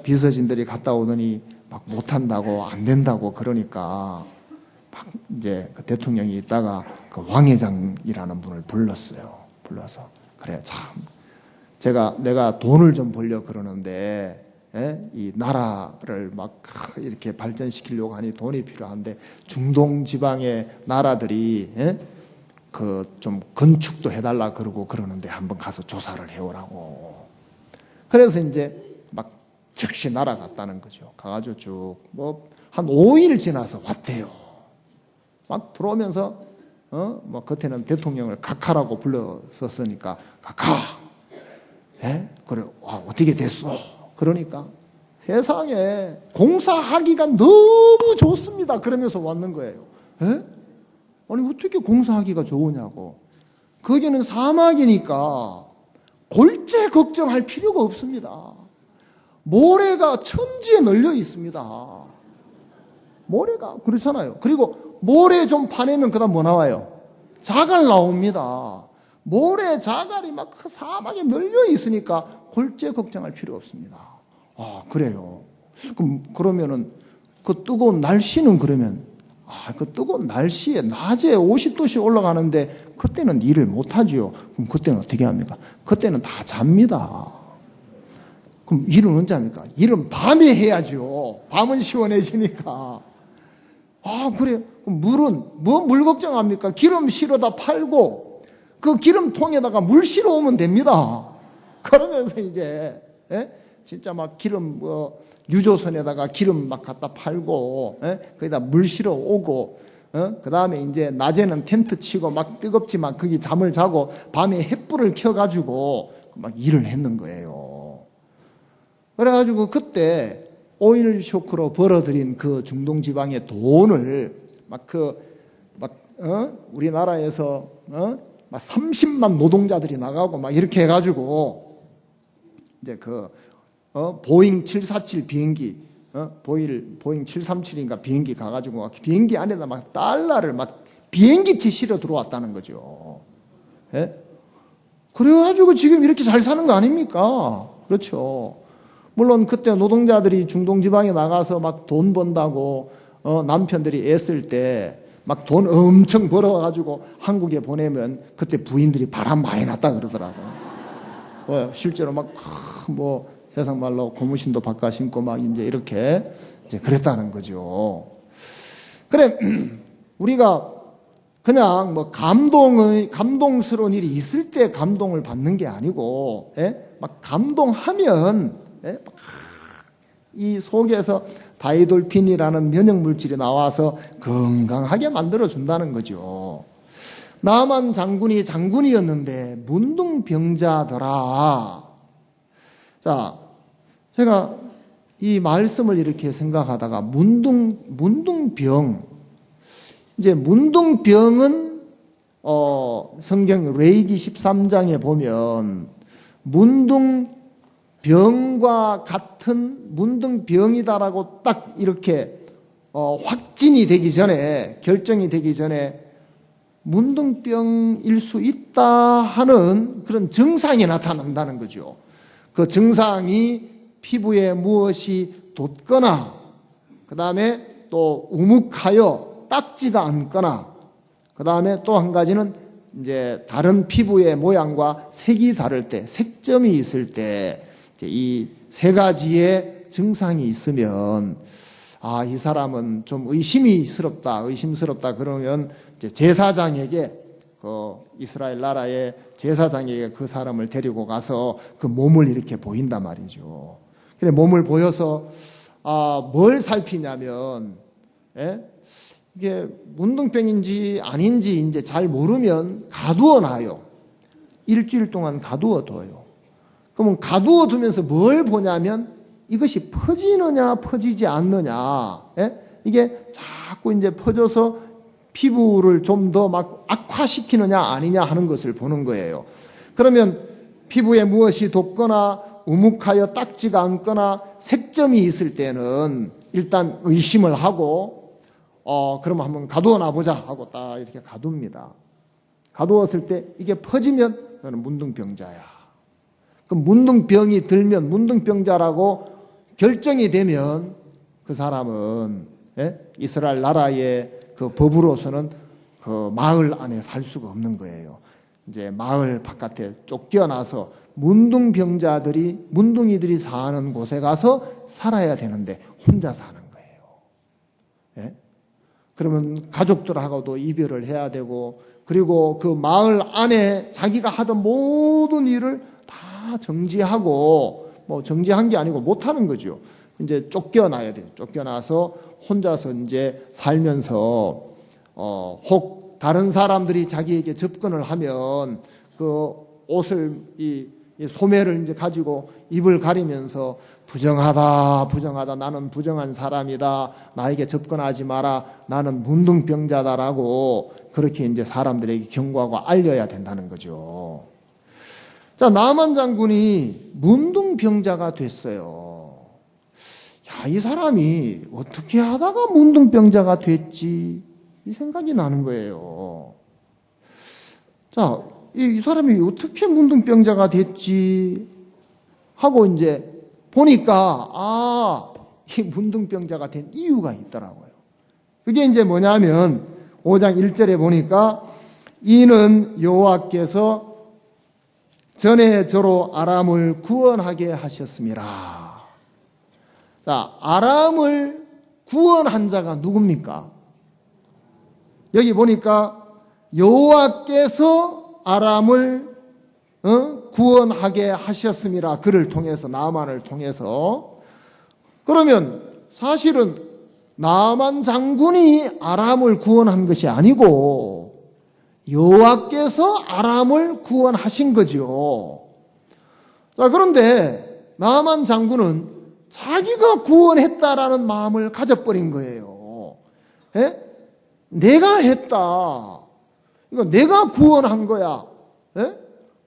비서진들이 갔다 오더니 막 못한다고 안 된다고 그러니까 막 이제 그 대통령이 있다가 그 왕회장이라는 분을 불렀어요. 불러서 그래 참 내가 돈을 좀 벌려 그러는데 이 나라를 막 이렇게 발전시키려고 하니 돈이 필요한데 중동 지방의 나라들이 그 좀 건축도 해달라 그러고 그러는데 한번 가서 조사를 해오라고. 그래서 이제 막 즉시 날아갔다는 거죠. 가가지고 쭉 뭐 한 5일 지나서 왔대요. 막 들어오면서 뭐 겉에는 대통령을 각하라고 불렀었으니까 각하. 그래 어떻게 됐어? 그러니까 세상에 공사하기가 너무 좋습니다. 그러면서 왔는 거예요. 아니 어떻게 공사하기가 좋으냐고. 거기는 사막이니까 골재 걱정할 필요가 없습니다. 모래가 천지에 널려 있습니다. 모래가 그렇잖아요. 그리고 모래 좀 파내면 그다음 뭐 나와요? 자갈 나옵니다. 모래 자갈이 막 사막에 널려 있으니까 골재 걱정할 필요 없습니다. 아 그래요. 그러면은 그 뜨거운 날씨는 그러면 그 뜨거운 날씨에 낮에 50도씩 올라가는데 그때는 일을 못하지요. 그럼 그때는 어떻게 합니까? 그때는 다 잡니다. 그럼 일은 언제 합니까? 일은 밤에 해야죠. 밤은 시원해지니까. 그래요. 그럼 물은 물 걱정합니까? 기름 실어다 팔고 그 기름통에다가 물 실어 오면 됩니다. 그러면서 이제 진짜 막 기름 유조선에다가 기름 막 갖다 팔고, 거기다 물 실어 오고, 그 다음에 이제 낮에는 텐트 치고 막 뜨겁지만 거기 잠을 자고 밤에 횃불을 켜가지고 막 일을 했는 거예요. 그래가지고 그때 오일 쇼크로 벌어들인 그 중동 지방의 돈을 우리나라에서 막 30만 노동자들이 나가고 막 이렇게 해가지고 이제 보잉 747 비행기, 보잉 737인가 비행기 가가지고 막 비행기 안에다 막 달러를 막 비행기치 실어 들어왔다는 거죠. 예? 그래가지고 지금 이렇게 잘 사는 거 아닙니까? 그렇죠. 물론 그때 노동자들이 중동 지방에 나가서 막 돈 번다고 남편들이 애쓸 때 막 돈 엄청 벌어가지고 한국에 보내면 그때 부인들이 바람 많이 났다 그러더라고요. 실제로 막 세상 말로 고무신도 바꿔 신고 막 이제 그랬다는 거죠. 그래, 우리가 그냥 감동스러운 일이 있을 때 감동을 받는 게 아니고, 막 감동하면, 이 속에서 다이돌핀이라는 면역 물질이 나와서 건강하게 만들어준다는 거죠. 나만 장군이 장군이었는데 문둥병자더라. 자, 제가 이 말씀을 이렇게 생각하다가 문둥병, 이제 문둥병은 성경 레위기 13장에 보면 문둥병과 같은 문둥병이다라고 딱 이렇게 확진이 되기 전에, 결정이 되기 전에 문둥병일 수 있다 하는 그런 증상이 나타난다는 거죠. 그 증상이 피부에 무엇이 돋거나, 그 다음에 또 우묵하여 딱지가 않거나, 그 다음에 또 한 가지는 이제 다른 피부의 모양과 색이 다를 때, 색점이 있을 때, 이 세 가지의 증상이 있으면, 이 사람은 좀 의심스럽다 그러면 이제 제사장에게, 이스라엘 나라의 제사장에게 그 사람을 데리고 가서 그 몸을 이렇게 보인단 말이죠. 그래, 몸을 보여서, 뭘 살피냐면, 이게 문둥병인지 아닌지 이제 잘 모르면 가두어 놔요. 일주일 동안 가두어 둬요. 그러면 가두어 두면서 뭘 보냐면 이것이 퍼지느냐 퍼지지 않느냐. 이게 자꾸 이제 퍼져서 피부를 좀 더 막 악화시키느냐 아니냐 하는 것을 보는 거예요. 그러면 피부에 무엇이 돋거나 우묵하여 딱지가 않거나 색점이 있을 때는 일단 의심을 하고 그러면 한번 가두어 놔보자 하고 딱 이렇게 가둡니다. 가두었을 때 이게 퍼지면 너는 문둥병자야. 그럼 문둥병이 들면 문둥병자라고 결정이 되면 그 사람은 이스라엘 나라의 그 법으로서는 그 마을 안에 살 수가 없는 거예요. 이제 마을 바깥에 쫓겨나서 문둥이들이 사는 곳에 가서 살아야 되는데 혼자 사는 거예요. 그러면 가족들하고도 이별을 해야 되고, 그리고 그 마을 안에 자기가 하던 모든 일을 다 정지하고, 정지한 게 아니고 못하는 거죠. 이제 쫓겨나야 돼요. 쫓겨나서 혼자서 이제 살면서, 혹 다른 사람들이 자기에게 접근을 하면 그 옷을, 이 소매를 이제 가지고 입을 가리면서 부정하다. 나는 부정한 사람이다. 나에게 접근하지 마라. 나는 문둥병자다라고 그렇게 이제 사람들에게 경고하고 알려야 된다는 거죠. 자, 나만 장군이 문둥병자가 됐어요. 야, 이 사람이 어떻게 하다가 문둥병자가 됐지? 이 생각이 나는 거예요. 자, 이 사람이 어떻게 문둥병자가 됐지? 하고 이제 보니까, 이 문둥병자가 된 이유가 있더라고요. 그게 이제 뭐냐면, 5장 1절에 보니까, 이는 여호와께서 전에 저로 아람을 구원하게 하셨습니다. 자, 아람을 구원한 자가 누굽니까? 여기 보니까 여호와께서 아람을 구원하게 하셨음이라. 그를 통해서, 나아만을 통해서. 그러면 사실은 나아만 장군이 아람을 구원한 것이 아니고 여호와께서 아람을 구원하신 거죠. 자, 그런데 나아만 장군은 자기가 구원했다라는 마음을 가져버린 거예요. 예? 내가 했다. 이거 내가 구원한 거야. 예?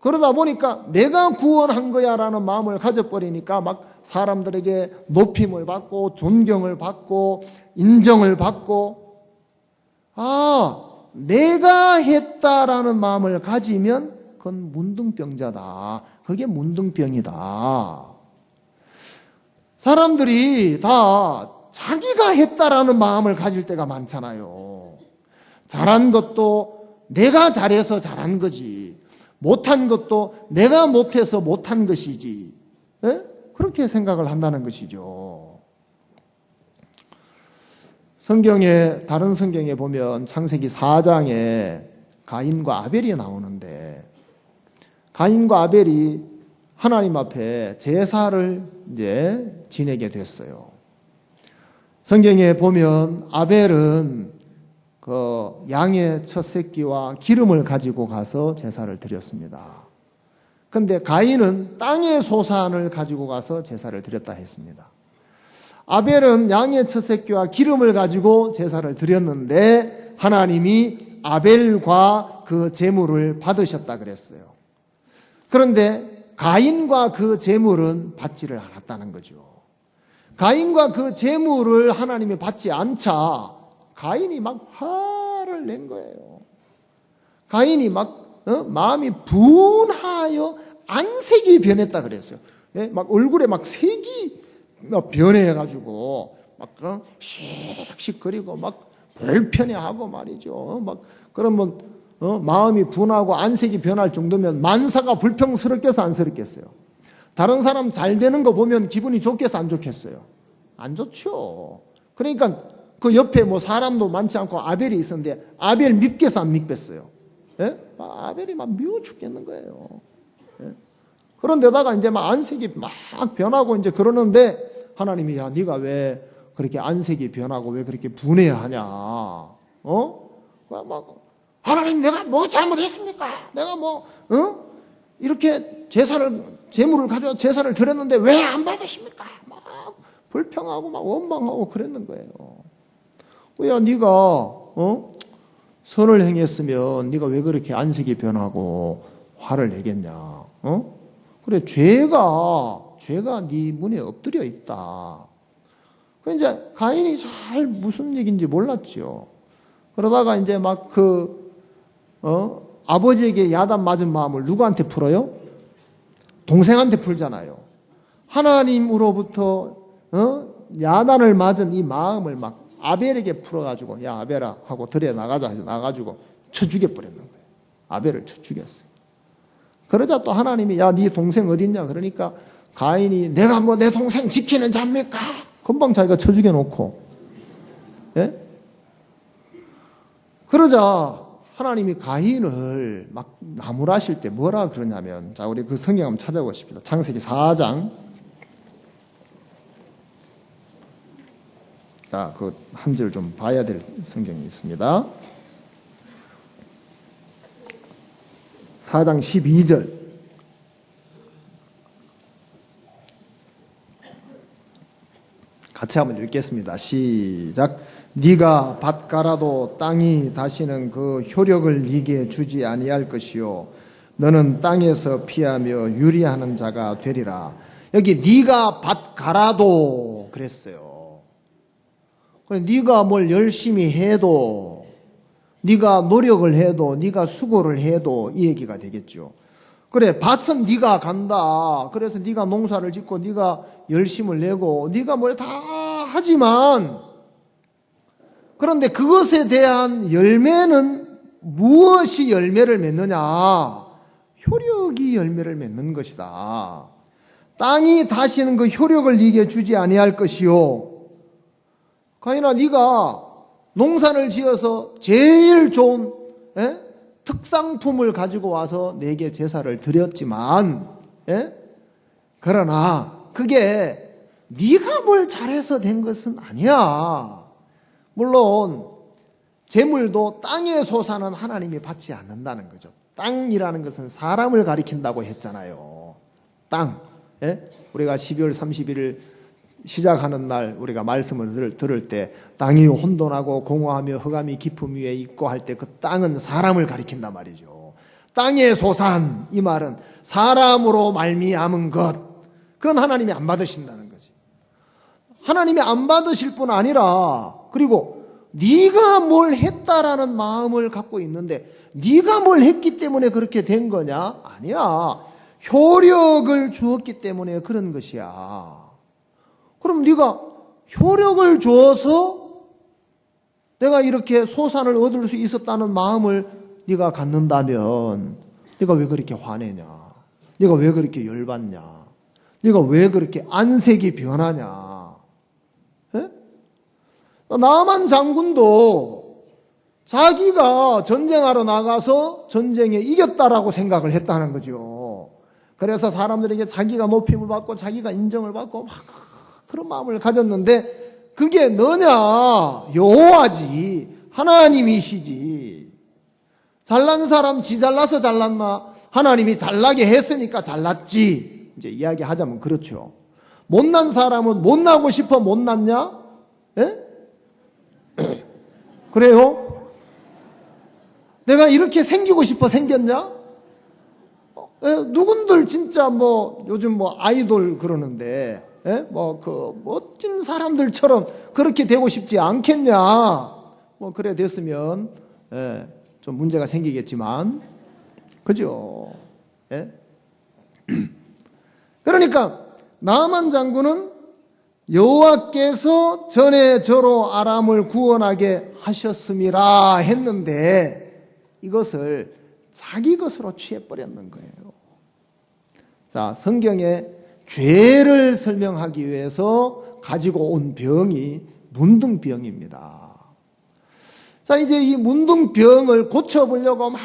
그러다 보니까 내가 구원한 거야 라는 마음을 가져버리니까 막 사람들에게 높임을 받고 존경을 받고 인정을 받고, 내가 했다라는 마음을 가지면 그건 문둥병자다. 그게 문둥병이다. 사람들이 다 자기가 했다라는 마음을 가질 때가 많잖아요. 잘한 것도 내가 잘해서 잘한 거지, 못한 것도 내가 못해서 못한 것이지. 예? 그렇게 생각을 한다는 것이죠. 다른 성경에 보면 창세기 4장에 가인과 아벨이 나오는데, 가인과 아벨이 하나님 앞에 제사를 이제 지내게 됐어요. 성경에 보면 아벨은 그 양의 첫 새끼와 기름을 가지고 가서 제사를 드렸습니다. 그런데 가인은 땅의 소산을 가지고 가서 제사를 드렸다 했습니다. 아벨은 양의 첫 새끼와 기름을 가지고 제사를 드렸는데 하나님이 아벨과 그 제물을 받으셨다 그랬어요. 그런데 가인과 그 제물은 받지를 않았다는 거죠. 가인과 그 제물을 하나님이 받지 않자 가인이 막 화를 낸 거예요. 가인이 막 마음이 분하여 안색이 변했다 그랬어요. 예? 막 얼굴에 막 색이 막 변해가지고 막 씩씩거리고 막 불편해하고 말이죠. 막 그러면 마음이 분하고 안색이 변할 정도면 만사가 불평스럽겠어, 안스럽겠어요? 다른 사람 잘 되는 거 보면 기분이 좋겠어, 안 좋겠어요? 안 좋죠. 그러니까 그 옆에 뭐 사람도 많지 않고 아벨이 있었는데 아벨 밉겠어, 안 밉겠어요? 예? 아벨이 막 미워 죽겠는 거예요. 예? 그런데다가 이제 막 안색이 막 변하고 이제 그러는데 하나님이, 야, 네가 왜 그렇게 안색이 변하고 왜 그렇게 분해하냐? 막 하나님, 내가 뭐 잘못했습니까? 내가 이렇게 제물을 가져와 제사를 드렸는데 왜 안 받으십니까? 막 불평하고 막 원망하고 그랬는 거예요. 야, 네가 선을 행했으면 네가 왜 그렇게 안색이 변하고 화를 내겠냐? 그래, 죄가 네 문에 엎드려 있다. 그 이제 가인이 잘 무슨 얘기인지 몰랐죠. 그러다가 이제 막 아버지에게 야단 맞은 마음을 누구한테 풀어요? 동생한테 풀잖아요. 하나님으로부터 야단을 맞은 이 마음을 막 아벨에게 풀어가지고, 야, 아벨아 하고 들여 나가자 해서 나가지고 쳐 죽여버렸는 거예요. 아벨을 쳐 죽였어요. 그러자 또 하나님이, 야, 네 동생 어딨냐? 그러니까 가인이, 내가 뭐 내 동생 지키는 자입니까? 금방 자기가 쳐 죽여놓고, 예? 그러자 하나님이 가인을 막 나무라실 때 뭐라 그러냐면, 자, 우리 그 성경 한번 찾아보십시다. 창세기 4장. 자, 그 한 절 좀 봐야 될 성경이 있습니다. 4장 12절. 같이 한번 읽겠습니다. 시작. 네가 밭갈아도 땅이 다시는 그 효력을 네게 주지 아니할 것이요 너는 땅에서 피하며 유리하는 자가 되리라. 여기 네가 밭갈아도 그랬어요. 네가 뭘 열심히 해도, 네가 노력을 해도, 네가 수고를 해도 이 얘기가 되겠죠. 그래, 밭은 네가 간다. 그래서 네가 농사를 짓고 네가 열심을 내고 네가 뭘 다 하지만, 그런데 그것에 대한 열매는 무엇이 열매를 맺느냐? 효력이 열매를 맺는 것이다. 땅이 다시는 그 효력을 네게 주지 아니할 것이요. 가인아, 네가 농사를 지어서 제일 좋은 특상품을 가지고 와서 내게 제사를 드렸지만, 예? 그러나 그게 네가 뭘 잘해서 된 것은 아니야. 물론 재물도 땅의 소산은 하나님이 받지 않는다는 거죠. 땅이라는 것은 사람을 가리킨다고 했잖아요. 땅. 예? 우리가 12월 31일 시작하는 날 우리가 말씀을 들을 때 땅이 혼돈하고 공허하며 흑암이 깊음 위에 있고 할 때 그 땅은 사람을 가리킨단 말이죠. 땅의 소산, 이 말은 사람으로 말미암은 것, 그건 하나님이 안 받으신다는 거지. 하나님이 안 받으실 뿐 아니라, 그리고 네가 뭘 했다라는 마음을 갖고 있는데 네가 뭘 했기 때문에 그렇게 된 거냐? 아니야. 효력을 주었기 때문에 그런 것이야. 그럼 네가 효력을 줘서 내가 이렇게 소산을 얻을 수 있었다는 마음을 네가 갖는다면 네가 왜 그렇게 화내냐? 네가 왜 그렇게 열받냐? 네가 왜 그렇게 안색이 변하냐? 에? 나만 장군도 자기가 전쟁하러 나가서 전쟁에 이겼다라고 생각을 했다는 거죠. 그래서 사람들에게 자기가 높임을 받고 자기가 인정을 받고 막 그런 마음을 가졌는데 그게 너냐? 여호와지, 하나님이시지. 잘난 사람 지 잘나서 잘났나? 하나님이 잘나게 했으니까 잘났지. 이제 이야기하자면 그렇죠. 못난 사람은 못나고 싶어 못났냐? 예? 그래요? 내가 이렇게 생기고 싶어 생겼냐? 누군들 진짜 뭐 요즘 뭐 아이돌 그러는데 뭐 그 멋진 사람들처럼 그렇게 되고 싶지 않겠냐? 뭐 그래 됐으면 좀 문제가 생기겠지만, 그죠? 그러니까 나만 장군은 여호와께서 전에 저로 아람을 구원하게 하셨음이라 했는데 이것을 자기 것으로 취해버렸는 거예요. 자, 성경에 죄를 설명하기 위해서 가지고 온 병이 문둥병입니다. 자, 이제 이 문둥병을 고쳐보려고 막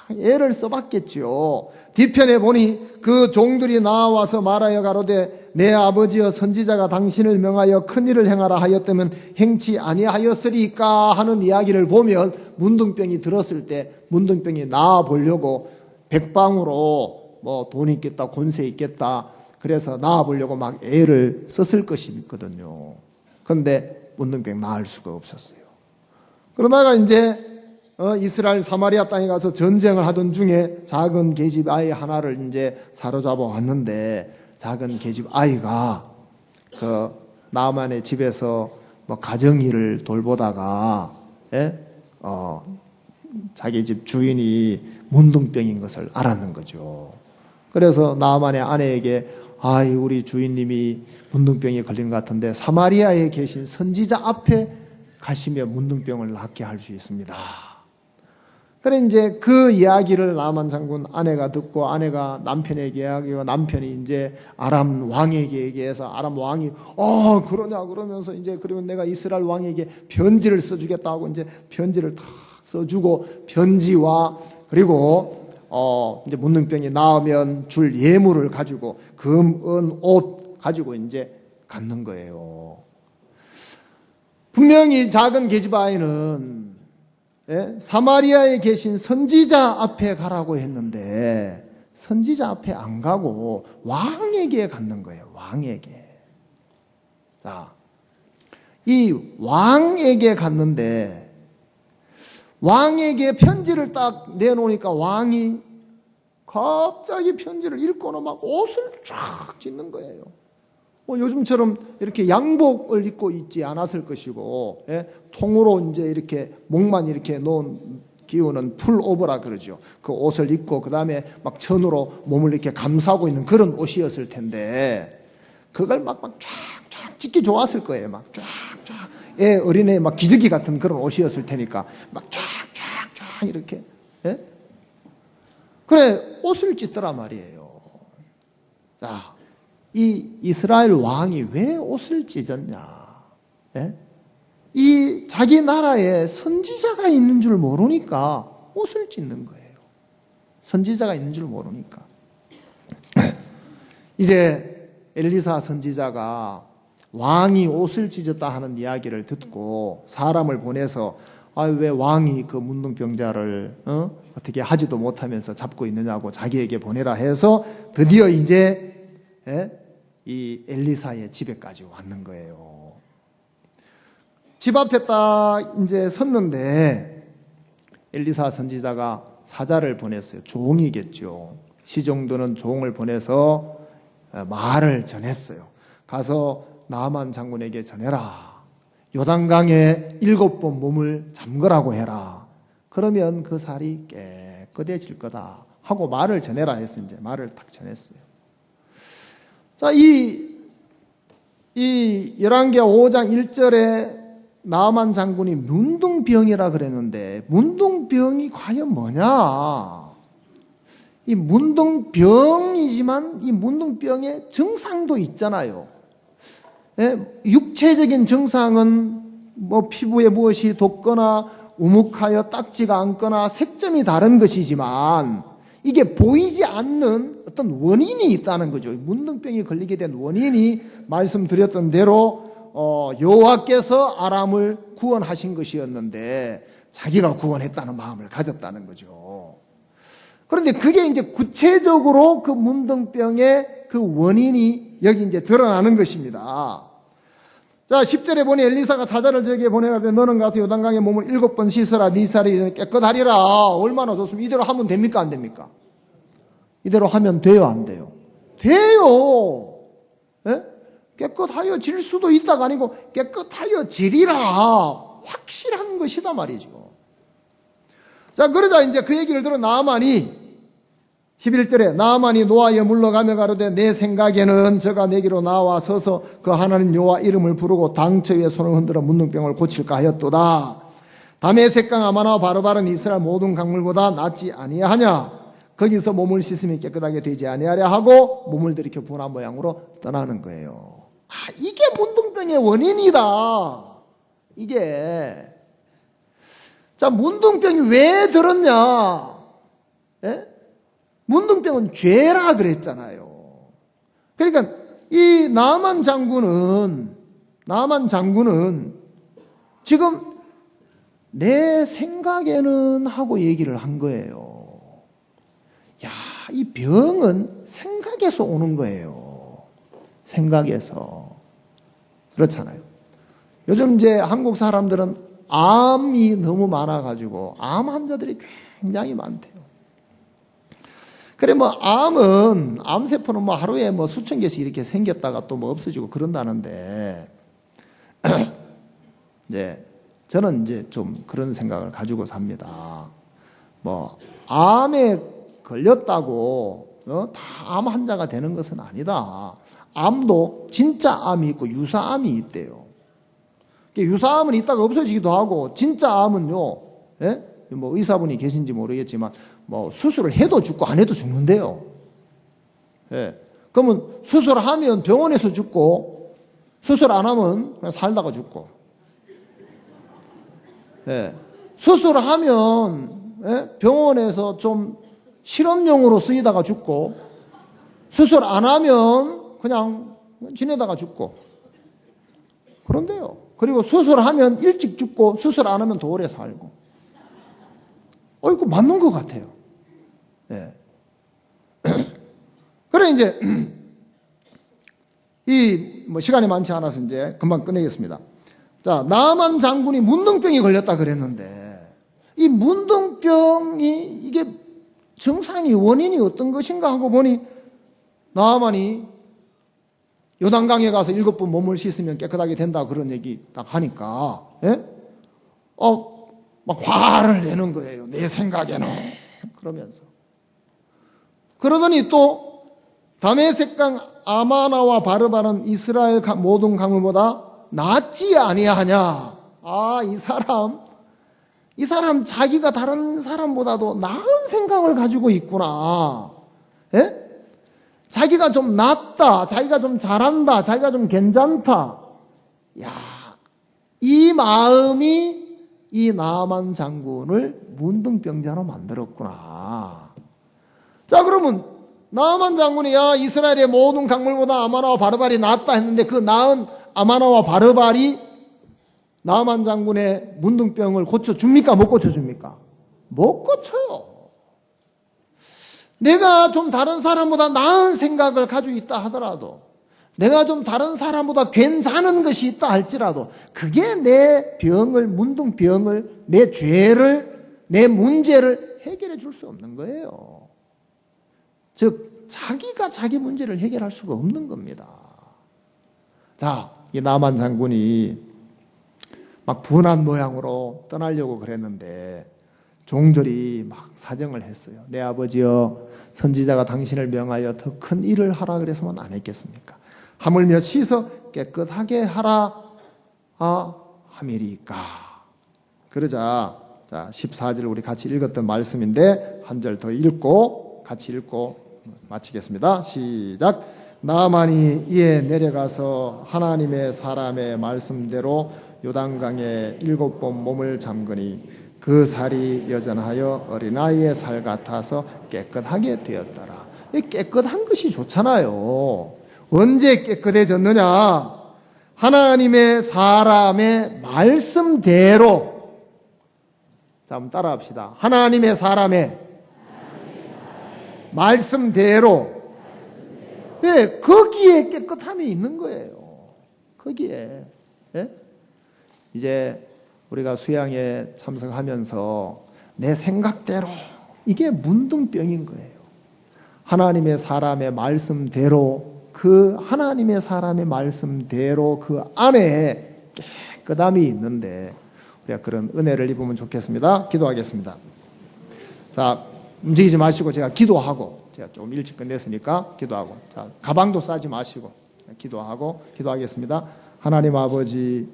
애를 써봤겠죠. 뒤편에 보니 그 종들이 나와서 말하여 가로되 내 아버지여 선지자가 당신을 명하여 큰일을 행하라 하였다면 행치 아니하였으리까 하는 이야기를 보면 문둥병이 들었을 때 문둥병이 나아 보려고 백방으로 뭐 돈 있겠다, 권세 있겠다, 그래서 나아 보려고 막 애를 썼을 것이거든요. 그런데 문둥병 나을 수가 없었어요. 그러다가 이제 이스라엘 사마리아 땅에 가서 전쟁을 하던 중에 작은 계집 아이 하나를 이제 사로잡아 왔는데, 작은 계집 아이가 그 나만의 집에서 뭐 가정일을 돌보다가 자기 집 주인이 문둥병인 것을 알았는 거죠. 그래서 나만의 아내에게 아이 우리 주인님이 문둥병에 걸린 것 같은데 사마리아에 계신 선지자 앞에 가시면 문둥병을 낫게 할 수 있습니다. 그래 이제 그 이야기를 나만 장군 아내가 듣고 아내가 남편에게 이야기하고 남편이 이제 아람 왕에게 얘기해서 아람 왕이 그러냐 그러면서 이제 그러면 내가 이스라엘 왕에게 편지를 써주겠다고 이제 편지를 탁 써주고 편지와 그리고 이제 문둥병이 나으면 줄 예물을 가지고 금, 은, 옷 가지고 이제 갖는 거예요. 분명히 작은 계집 아이는 사마리아에 계신 선지자 앞에 가라고 했는데 선지자 앞에 안 가고 왕에게 갔는 거예요. 왕에게. 자, 이 왕에게 갔는데 왕에게 편지를 딱 내놓으니까 왕이 갑자기 편지를 읽고는 막 옷을 쫙 찢는 거예요. 뭐 요즘처럼 이렇게 양복을 입고 있지 않았을 것이고, 통으로 이제 이렇게 목만 이렇게 놓은 기우는 풀오버라 그러죠. 그 옷을 입고 그 다음에 막 천으로 몸을 이렇게 감싸고 있는 그런 옷이었을 텐데, 그걸 막 쫙쫙 찢기 좋았을 거예요. 막 쫙쫙 어린애 막 기저귀 같은 그런 옷이었을 테니까 막 쫙쫙쫙 이렇게. 그래 옷을 찢더라 말이에요. 자, 이 이스라엘 왕이 왜 옷을 찢었냐? 이 자기 나라에 선지자가 있는 줄 모르니까 옷을 찢는 거예요. 선지자가 있는 줄 모르니까. 이제 엘리사 선지자가 왕이 옷을 찢었다 하는 이야기를 듣고 사람을 보내서 왜 왕이 그 문둥병자를 어떻게 하지도 못하면서 잡고 있느냐고 자기에게 보내라 해서 드디어 이제 이 엘리사의 집에까지 왔는 거예요. 집 앞에 딱 이제 섰는데 엘리사 선지자가 사자를 보냈어요. 종이겠죠. 시종도는 종을 보내서 말을 전했어요. 가서 나만 장군에게 전해라. 요단강에 7번 몸을 잠그라고 해라. 그러면 그 살이 깨끗해질 거다 하고 말을 전해라 했어요. 이제 말을 딱 전했어요. 자, 이 열왕기하 5장 1절에 나만 장군이 문둥병이라 그랬는데 문둥병이 과연 뭐냐? 이 문둥병이지만 이 문둥병의 증상도 있잖아요. 육체적인 증상은 뭐 피부에 무엇이 돋거나 우묵하여 딱지가 않거나 색점이 다른 것이지만 이게 보이지 않는 어떤 원인이 있다는 거죠. 문둥병이 걸리게 된 원인이 말씀드렸던 대로 여호와께서 아람을 구원하신 것이었는데 자기가 구원했다는 마음을 가졌다는 거죠. 그런데 그게 이제 구체적으로 그 문둥병의 그 원인이 여기 이제 드러나는 것입니다. 자, 10절에 보니 엘리사가 사자를 저에게 보내가지고 너는 가서 요단강에 몸을 7번 씻어라. 네 살이 깨끗하리라. 얼마나 좋습니까? 이대로 하면 됩니까? 안 됩니까? 이대로 하면 돼요? 안 돼요? 돼요. 예? 깨끗하여 질 수도 있다가 아니고 깨끗하여 지리라. 확실한 것이다 말이죠. 자, 그러자 이제 그 얘기를 들은 나아만이 11절에 나아만이 노하여 물러가며 가로되 내 생각에는 저가 내게로 나와 서서 그 하나님 여호와 이름을 부르고 당처 위에 손을 흔들어 문둥병을 고칠까 하였도다. 다메섹강 아마나와 바르바른 이스라엘 모든 강물보다 낫지 아니하냐. 거기서 몸을 씻으면 깨끗하게 되지 아니하랴 하고 몸을 들이켜 분한 모양으로 떠나는 거예요. 이게 문둥병의 원인이다. 이게. 자, 문둥병이 왜 들었냐? 예? 문둥병은 죄라 그랬잖아요. 그러니까 이 나만 장군은 지금 내 생각에는 하고 얘기를 한 거예요. 야, 이 병은 생각에서 오는 거예요. 생각에서. 그렇잖아요. 요즘 이제 한국 사람들은 암이 너무 많아가지고 암 환자들이 굉장히 많대요. 그래, 암세포는 하루에 수천 개씩 이렇게 생겼다가 또 없어지고 그런다는데, 이제, 저는 이제 좀 그런 생각을 가지고 삽니다. 암에 걸렸다고, 다 암 환자가 되는 것은 아니다. 암도 진짜 암이 있고 유사암이 있대요. 유사암은 있다가 없어지기도 하고, 진짜 암은요, 예? 의사분이 계신지 모르겠지만, 수술을 해도 죽고 안 해도 죽는데요. 예. 그러면 수술하면 병원에서 죽고, 수술 안 하면 그냥 살다가 죽고. 예. 수술하면, 예? 병원에서 좀 실험용으로 쓰이다가 죽고, 수술 안 하면 그냥 지내다가 죽고. 그런데요. 그리고 수술하면 일찍 죽고, 수술 안 하면 더 오래 살고. 이거 맞는 것 같아요. 예. 그래, 이제, 시간이 많지 않아서 이제 금방 끝내겠습니다. 자, 나만 장군이 문둥병이 걸렸다 그랬는데, 이 문둥병이 이게 증상이 원인이 어떤 것인가 하고 보니, 나만이 요단강에 가서 7번 몸을 씻으면 깨끗하게 된다 그런 얘기 딱 하니까, 예? 막 화를 내는 거예요. 내 생각에는. 그러면서. 그러더니 또 다메섹강 아마나와 바르바른 이스라엘 모든 강물보다 낫지 아니하냐. 이 사람 자기가 다른 사람보다도 나은 생각을 가지고 있구나. 예? 자기가 좀 낫다. 자기가 좀 잘한다. 자기가 좀 괜찮다. 야, 이 마음이 이 나만 장군을 문둥병자로 만들었구나. 자, 그러면 나아만 장군이 야 이스라엘의 모든 강물보다 아마나와 바르발이 낫다 했는데 그 나은 아마나와 바르발이 나아만 장군의 문둥병을 고쳐줍니까? 못 고쳐줍니까? 못 고쳐요. 내가 좀 다른 사람보다 나은 생각을 가지고 있다 하더라도, 내가 좀 다른 사람보다 괜찮은 것이 있다 할지라도 그게 내 병을, 문둥병을, 내 죄를, 내 문제를 해결해 줄 수 없는 거예요. 즉 자기가 자기 문제를 해결할 수가 없는 겁니다. 자, 이 나만 장군이 막 분한 모양으로 떠나려고 그랬는데 종들이 막 사정을 했어요. 내 아버지여, 선지자가 당신을 명하여 더 큰 일을 하라 그래서만 안 했겠습니까? 하물며 씻어 깨끗하게 하라 함이리까. 그러자 자 14절 우리 같이 읽었던 말씀인데 한 절 더 읽고 같이 읽고 마치겠습니다. 시작. 나아만이 이에 내려가서 하나님의 사람의 말씀대로 요단강에 7번 몸을 잠그니 그 살이 여전하여 어린아이의 살 같아서 깨끗하게 되었더라. 깨끗한 것이 좋잖아요. 언제 깨끗해졌느냐? 하나님의 사람의 말씀대로. 자, 한번 따라합시다. 하나님의 사람의 말씀대로. 네, 거기에 깨끗함이 있는 거예요. 거기에. 네? 이제 우리가 수양에 참석하면서 내 생각대로, 이게 문둥병인 거예요. 하나님의 사람의 말씀대로, 그 하나님의 사람의 말씀대로 그 안에 깨끗함이 있는데 우리가 그런 은혜를 입으면 좋겠습니다. 기도하겠습니다. 자, 움직이지 마시고 제가 기도하고, 제가 좀 일찍 끝냈으니까 기도하고, 자, 가방도 싸지 마시고 기도하고 기도하겠습니다. 하나님 아버지,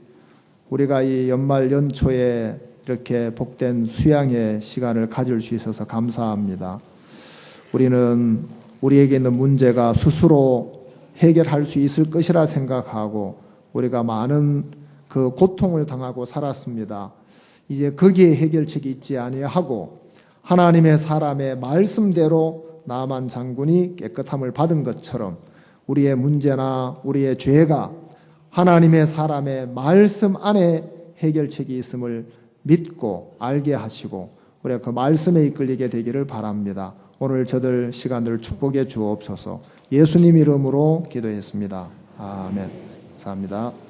우리가 이 연말 연초에 이렇게 복된 수양의 시간을 가질 수 있어서 감사합니다. 우리는 우리에게 있는 문제가 스스로 해결할 수 있을 것이라 생각하고 우리가 많은 그 고통을 당하고 살았습니다. 이제 거기에 해결책이 있지 아니하고 하나님의 사람의 말씀대로 나만 장군이 깨끗함을 받은 것처럼 우리의 문제나 우리의 죄가 하나님의 사람의 말씀 안에 해결책이 있음을 믿고 알게 하시고 우리가 그 말씀에 이끌리게 되기를 바랍니다. 오늘 저들 시간들을 축복해 주옵소서. 예수님 이름으로 기도했습니다. 아멘. 감사합니다.